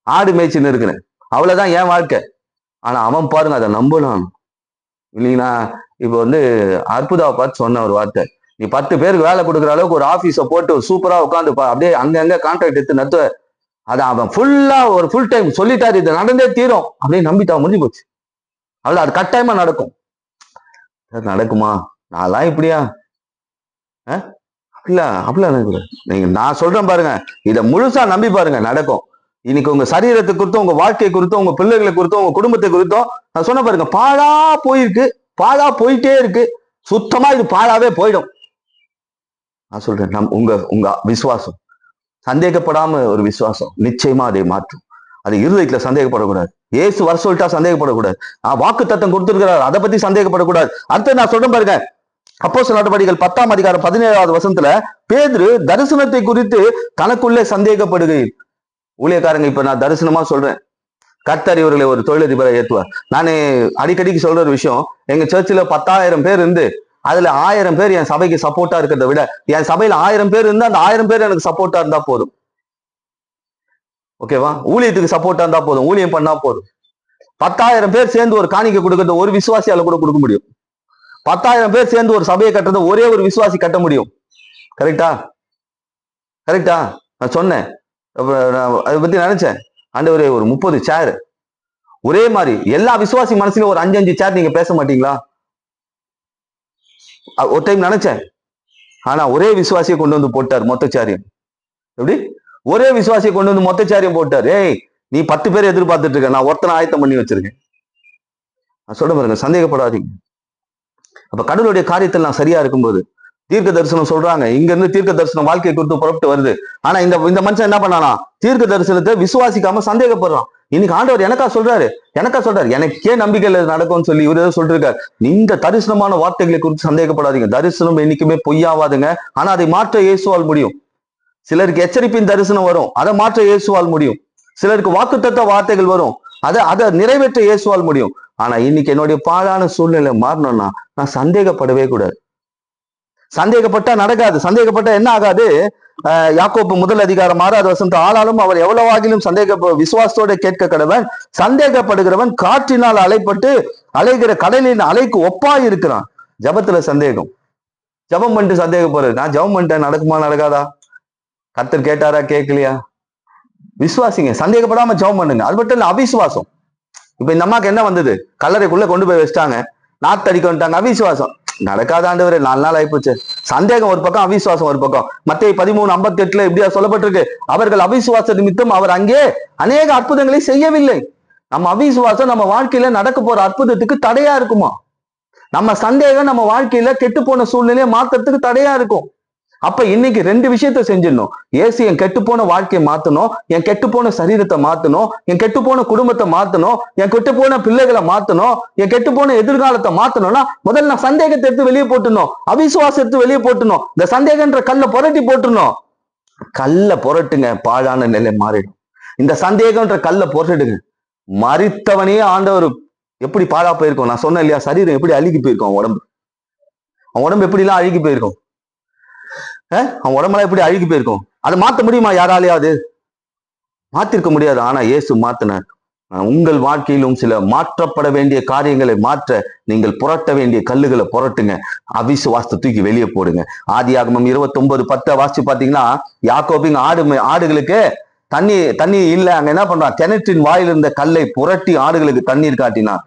ஆடு மேய்ச்சின்னு இருக்கிறேன், அவ்வளவுதான் என் வாழ்க்கை. ஆனா அவன் பாருங்க அதை நம்பலாம். இல்லைங்களா? இப்ப வந்து அற்புதாவை பார்த்து சொன்ன ஒரு வார்த்தை, நீ 10 பேருக்கு வேலை கொடுக்குற அளவுக்கு ஒரு ஆபீஸை போட்டு சூப்பரா உட்காந்து அப்படியே அங்கங்க கான்ட்ராக்ட் எடுத்து நடத்துவ, அதை அவன் ஃபுல்லா ஒரு ஃபுல் டைம் சொல்லிட்டாரு, இது நடந்தே தீரும் அப்படின்னு நம்பிட்டா, முடிஞ்சு போச்சு. அவ்வளவு அது கட்டாயமா நடக்கும். நடக்குமா? நான்லாம் இப்படியா? இல்ல அப்படிலாம் நினைக்கூடாது. நீங்க நான் சொல்றேன் பாருங்க, இதை முழுசா நம்பி பாருங்க, நடக்கும். இன்னைக்கு உங்க சரீரத்தை குறித்தும், உங்க வாழ்க்கை குறித்தும், உங்க பிள்ளைகளை குறித்தும், உங்க குடும்பத்தை குறித்தும் நான் சொன்ன பாருங்க, பாழா போயிருக்கு, பாழா போயிட்டே இருக்கு, சுத்தமா இது பாழாவே போயிடும். நான் சொல்றேன், உங்க விசுவாசம், சந்தேகப்படாம ஒரு விசுவாசம் நிச்சயமா அதை மாற்றும். அது இருதயத்துல சந்தேகப்படக்கூடாது. ஏசு வர சொல்லிட்டா சந்தேகப்படக்கூடாது. வாக்கு தத்தம் கொடுத்திருக்கிறார், அதை பத்தி சந்தேகப்படக்கூடாது. அடுத்து நான் சொல்றேன் பாருங்க, அப்போஸ்தலர் நடவடிக்கைகள் 10ஆம் அதிகாரம் 17வது வசனத்துல பேதுரு தரிசனத்தை குறித்து தனக்குள்ளே சந்தேகப்படுகையில், ஊழியக்காரங்க இப்ப நான் தரிசனமா சொல்றேன், கர்த்தர் இவர்களை ஒரு தொழிலதிபரை ஏற்றுவார். நானு அடிக்கடிக்கு சொல்ற ஒரு விஷயம், எங்க சர்ச்சில் 10,000 பேர் இருந்து அதுல 1000 பேர் என் சபைக்கு சப்போர்ட்டா இருக்கிறத விட, என் சபையில 1000 பேர் இருந்தா அந்த 1000 பேர் எனக்கு சப்போர்ட்டா இருந்தா போதும். ஓகேவா? ஊழியத்துக்கு சப்போர்ட்டா இருந்தா போதும், ஊழியம் பண்ணா போதும். 10,000 பேர் சேர்ந்து ஒரு காணிக்கை கொடுக்கறத ஒரு விசுவாசியால கூட கொடுக்க முடியும். 10,000 பேர் சேர்ந்து ஒரு சபையை கட்டுறத ஒரே ஒரு விசுவாசி கட்ட முடியும். கரெக்டா? கரெக்டா? நான் சொன்னேன், அதை பத்தி நினைச்சேன், ஆண்டவரே ஒரு 30 சேர் ஒரே மாதிரி எல்லா விசுவாசி மனசுல ஒரு 5-5 சேர் நீங்க பேச மாட்டீங்களா? ஒரு டைம் நினைச்சேன். ஆனா ஒரே விசுவாசியை கொண்டு வந்து போட்டார் மொத்த சாரியம். எப்படி? ஒரே விசுவாசியை கொண்டு வந்து மொத்த சாரியம் போட்டார். ஏய் நீ 10 பேர் எதிர்பார்த்துட்டு இருக்க, நான் ஒருத்தனை ஆயத்தம் பண்ணி வச்சிருக்கேன். நான் சொல்ல பாருங்க, சந்தேகப்படாதீங்க. அப்ப கடவுளுடைய காரியத்தில் நான் சரியா இருக்கும்போது தீர்க்க தரிசனம் சொல்றாங்க, இங்க இருந்து தீர்க்க தரிசனம் வாழ்க்கை குறித்து புறப்பட்டு வருது. ஆனா இந்த மனுஷன் என்ன பண்ணானா? தீர்க்க தரிசனத்தை விசுவாசிக்காம சந்தேகப்படுறான். இன்னைக்கு ஆண்டவர் எனக்கா சொல்றாரு, எனக்கே நம்பிக்கை நடக்கும்னு சொல்லி இவர் ஏதோ சொல்லிருக்காரு. இந்த தரிசனமான வார்த்தைகளை குறித்து சந்தேகப்படாதீங்க. தரிசனம் என்னைக்குமே பொய்யாவாதுங்க. ஆனா அதை மாற்ற இயேசுவால் முடியும். சிலருக்கு எச்சரிப்பின் தரிசனம் வரும், அதை மாற்ற இயேசுவால் முடியும். சிலருக்கு வாக்குத்தத்த வார்த்தைகள் வரும், அதை நிறைவேற்ற இயேசுவால் முடியும். ஆனா இன்னைக்கு என்னுடைய பாழான சூழ்நிலை மாறணும்னா நான் சந்தேகப்படவே கூடாது. சந்தேகப்பட்டா நடக்காது. சந்தேகப்பட்டா என்ன ஆகாது? யாக்கோப்பு 1:6 ஆனாலும் அவர் எவ்வளவாகிலும் விசுவாசத்தோட கேட்க கடவன், சந்தேகப்படுகிறவன் காற்றினால் அலைப்பட்டு அலைகிற கடலின் அலைக்கு ஒப்பாய் இருக்கிறான். ஜபத்துல சந்தேகம், ஜபம் பண்ணிட்டு சந்தேகப்படுறது. நான் ஜபம் பண்ணிட்டேன், நடக்குமா நடக்காதா? கர்த்தர் கேட்டாரா கேட்கலையா? விசுவாசிங்க, சந்தேகப்படாம ஜபம் பண்ணுங்க. அது மட்டும் இல்ல, அவிசுவாசம். இப்ப இந்த அம்மாக்கு என்ன வந்தது? கல்லறைக்குள்ள கொண்டு போய் வச்சிட்டாங்க, நாத்தடிக்க வந்துட்டாங்க. அவிசுவாசம். நடக்காத ஆண்டவரே, 4 நாள் ஆயிப்போச்சு. சந்தேகம் ஒரு பக்கம், அவிசுவாசம் ஒரு பக்கம். மத்தேயு 13:58 இப்படியா சொல்லப்பட்டிருக்கு, அவர்கள் அவிசுவாச நிமித்தம் அவர் அங்கே அநேக அற்புதங்களை செய்யவில்லை. நம்ம அவிசுவாசம் நம்ம வாழ்க்கையில நடக்க போற அற்புதத்துக்கு தடையா இருக்குமா? நம்ம சந்தேகம் நம்ம வாழ்க்கையில கெட்டு போன சூழ்நிலையை மாத்துறதுக்கு தடையா இருக்கும். அப்ப இன்னைக்கு 2 விஷயத்த செஞ்சிடணும். ஏசு என் கெட்டு போன வாழ்க்கையை மாத்தணும், என் கெட்டு போன சரீரத்தை மாத்தணும், என் கெட்டு போன குடும்பத்தை மாத்தணும், என் கெட்டு போன பிள்ளைகளை மாத்தணும், என் கெட்டு போன எதிர்காலத்தை மாத்தணும்னா முதல்ல நான் சந்தேகத்தை எடுத்து வெளியே போட்டுணும், அவிசுவாசம் எடுத்து வெளியே போட்டுணும், இந்த சந்தேகன்ற கல்லை புரட்டி போட்டுணும். கல்லை புரட்டுங்க, பாழான நிலை மாறிடும். இந்த சந்தேகன்ற கல்லை புரட்டுடுங்க. மரித்தவனே ஆண்டவர் எப்படி பாழா போயிருக்கோம். நான் சொன்னேன் இல்லையா, சரீரம் எப்படி அழுகி போயிருக்கும், அவன் உடம்பு எப்படி எல்லாம் அழுகி போயிருக்கும், அவன் உடம்பெல்லாம் எப்படி அழுகி போயிருக்கும். அதை மாத்த முடியுமா? யாராலையாவது மாத்திருக்க முடியாது. ஆனா இயேசு மாத்தினார். உங்கள் வாழ்க்கையிலும் சில மாற்றப்பட வேண்டிய காரியங்களை மாற்ற நீங்கள் புரட்ட வேண்டிய கல்லுகளை புரட்டுங்க. அவிசுவாசத்தை தூக்கி வெளியே போடுங்க. ஆதியாகமம் 29:10 வாசிச்சு பாத்தீங்கன்னா, யாக்கோபின் ஆடுகளுக்கு தண்ணி இல்ல. அங்க என்ன பண்றான்? கிணற்றின் வாயில் இருந்த கல்லை புரட்டி ஆடுகளுக்கு தண்ணீர் காட்டினான்.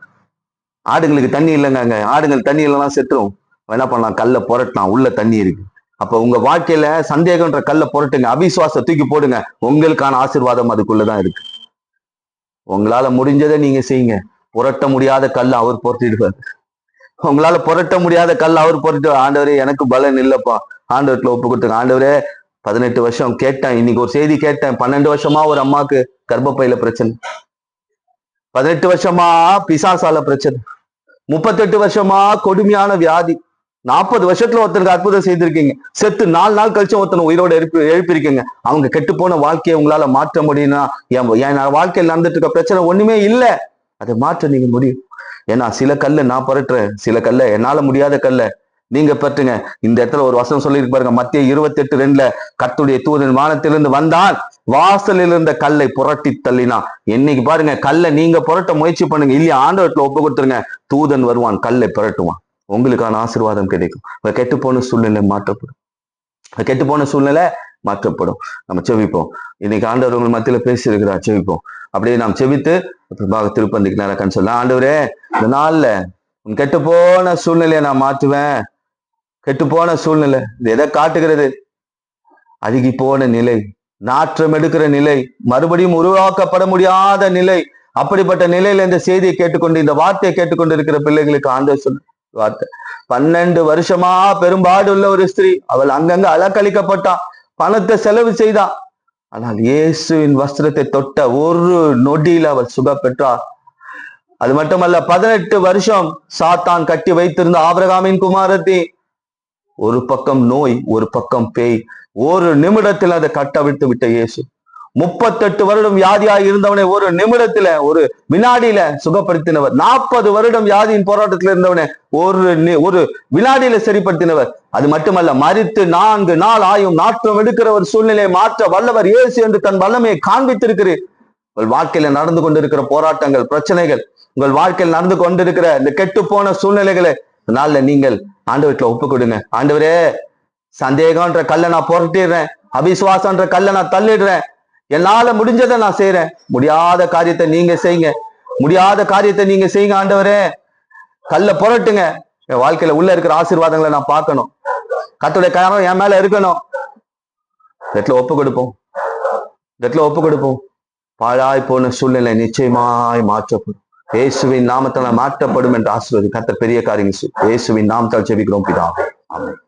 ஆடுகளுக்கு தண்ணி இல்லைங்க, அங்க ஆடுகள் தண்ணி இல்லைன்னா செத்துரும். என்ன பண்ணலாம்? கல்லை புரட்டினான், உள்ள தண்ணி இருக்கு. அப்ப உங்க வாழ்க்கையில சந்தேகம்ன்ற கல்லை புரட்டுங்க, அவிசுவாசத்தை தூக்கி போடுங்க. உங்களுக்கான ஆசீர்வாதம் அதுக்குள்ளதான் இருக்கு. உங்களால முடிஞ்சதை நீங்க செய்யுங்க. புரட்ட முடியாத கல்லை அவர் புரட்டிடுவார். உங்களால புரட்ட முடியாத கல்லை அவர் புரட்டு. ஆண்டவரே, எனக்கு பலன் இல்லப்பா, ஆண்டவர்ல ஒப்பு கொடுத்துங்க. ஆண்டவரே, 18 வருஷம் கேட்டேன், இன்னைக்கு ஒரு செய்தி கேட்டேன். 12 வருஷமா ஒரு அம்மாக்கு கர்ப்பப்பையில பிரச்சனை, 18 வருஷமா பிசாசால பிரச்சனை, 38 வருஷமா கொடுமையான வியாதி, 40 வருஷத்துல ஒருத்தருக்கு அற்புதம் செய்திருக்கீங்க. செத்து 4 நாள் கழிச்சு ஒருத்தனை உயிரோட எழுப்பிருக்கீங்க. அவங்க கெட்டு போன வாழ்க்கையை உங்களால மாற்ற முடியும்னா, என் வாழ்க்கையில் நடந்துட்டு இருக்க பிரச்சனை ஒண்ணுமே இல்லை, அதை மாற்ற நீங்க முடியும். ஏன்னா சில கல்லை நான் புரட்டுறேன், சில கல்லை என்னால முடியாத கல்லை நீங்க பற்றுங்க. இந்த இடத்துல ஒரு வசனம் சொல்லியிருக்கு பாருங்க, மத்தேயு 28:2 கர்த்தருடைய தூதன் வானத்திலிருந்து வந்தான், வாசலில் இருந்த கல்லை புரட்டி தள்ளினா. இன்னைக்கு பாருங்க, கல்லை நீங்க புரட்ட முயற்சி பண்ணுங்க, இல்லையா ஆண்டவர்ல ஒப்பு கொடுத்துருங்க. தூதன் வருவான், கல்லை புரட்டுவான், உங்களுக்கான ஆசீர்வாதம் கிடைக்கும். கெட்டு போன சூழ்நிலை மாற்றப்படும், கெட்டு போன சூழ்நிலை மாற்றப்படும். நம்ம செவிப்போம். இன்னைக்கு ஆண்டவர் உங்கள் மத்தியில பேசியிருக்கிறார், செவிப்போம். அப்படியே நாம் செவித்து திருப்பந்திக்கு நேரம் சொல்லலாம். ஆண்டவரே, இந்த நாள்ல கெட்டு போன சூழ்நிலையை நான் மாற்றுவேன். கெட்டு போன சூழ்நிலை இது எதை காட்டுகிறது? அழுகி போன நிலை, நாற்றம் எடுக்கிற நிலை, மறுபடியும் உருவாக்கப்பட முடியாத நிலை. அப்படிப்பட்ட நிலையில இந்த செய்தியை கேட்டுக்கொண்டு, இந்த வார்த்தையை கேட்டுக்கொண்டு இருக்கிற பிள்ளைகளுக்கு ஆண்டவர் சொன்ன வார்த்தை, 12 வருஷமா பெரும்பாடு உள்ள ஒரு ஸ்திரீ, அவள் அங்கங்க அலக்களிக்கப்பட்டான், பணத்தை செலவு செய்தான். ஆனால் இயேசுவின் வஸ்திரத்தை தொட்ட ஒரு நொடியில் அவள் சுக பெற்றார். அது மட்டுமல்ல, 18 வருஷம் சாத்தான் கட்டி வைத்திருந்த ஆபிரகாமின் குமாரத்தி, ஒரு பக்கம் நோய், ஒரு பக்கம் பேய், ஒரு நிமிடத்தில் அதை கட்டவிழ்த்து விட்ட இயேசு. 38 வருடம் வியாதியாய் இருந்தவனை ஒரு நிமிடத்துல, ஒரு வினாடியில சுகப்படுத்தினவர். 40 வருடம் வியாதியின் போராட்டத்தில் இருந்தவனை ஒரு வினாடியில சரிப்படுத்தினவர். அது மட்டுமல்ல, மரித்து 4 நாள் ஆயும் நாற்றம் எடுக்கிற ஒரு சூழ்நிலையை மாற்ற வல்லவர் இயேசு என்று தன் வல்லமையை காண்பித்திருக்கிறேன். உங்கள் வாழ்க்கையில நடந்து கொண்டிருக்கிற போராட்டங்கள், பிரச்சனைகள், உங்கள் வாழ்க்கையில் நடந்து கொண்டிருக்கிற இந்த கெட்டு போன சூழ்நிலைகளை நாள்ல நீங்கள் ஆண்டவர்கிட்ட ஒப்பு கொடுங்க. ஆண்டவரே, சந்தேகம்ன்ற கல்லை நான் புரட்டிடுறேன், அவிசுவாசம்ன்ற கல்லை நான் தள்ளிடுறேன், என்னால முடிஞ்சதை நான் செய்யறேன். முடியாத காரியத்தை நீங்க செய்யுங்க, முடியாத காரியத்தை நீங்க செய்யுங்க. ஆண்டவரே, கல்லை புரட்டுங்க. என் வாழ்க்கையில உள்ள இருக்கிற ஆசீர்வாதங்களை நான் பார்க்கணும், கர்த்தருடைய கரம் என் மேல இருக்கணும். இடத்துல ஒப்பு கொடுப்போம், இடத்துல ஒப்பு கொடுப்போம். பாழாய் போன சூழ்நிலை நிச்சயமாய் மாற்றப்படும். இயேசுவின் நாமத்தால் மாற்றப்படும் என்று ஆசீர்வாதம். கர்த்தர் பெரிய காரியங்கள் இயேசுவின் நாமத்தால் ஜெபிக்கிறோம் பிதாவே, ஆமென்.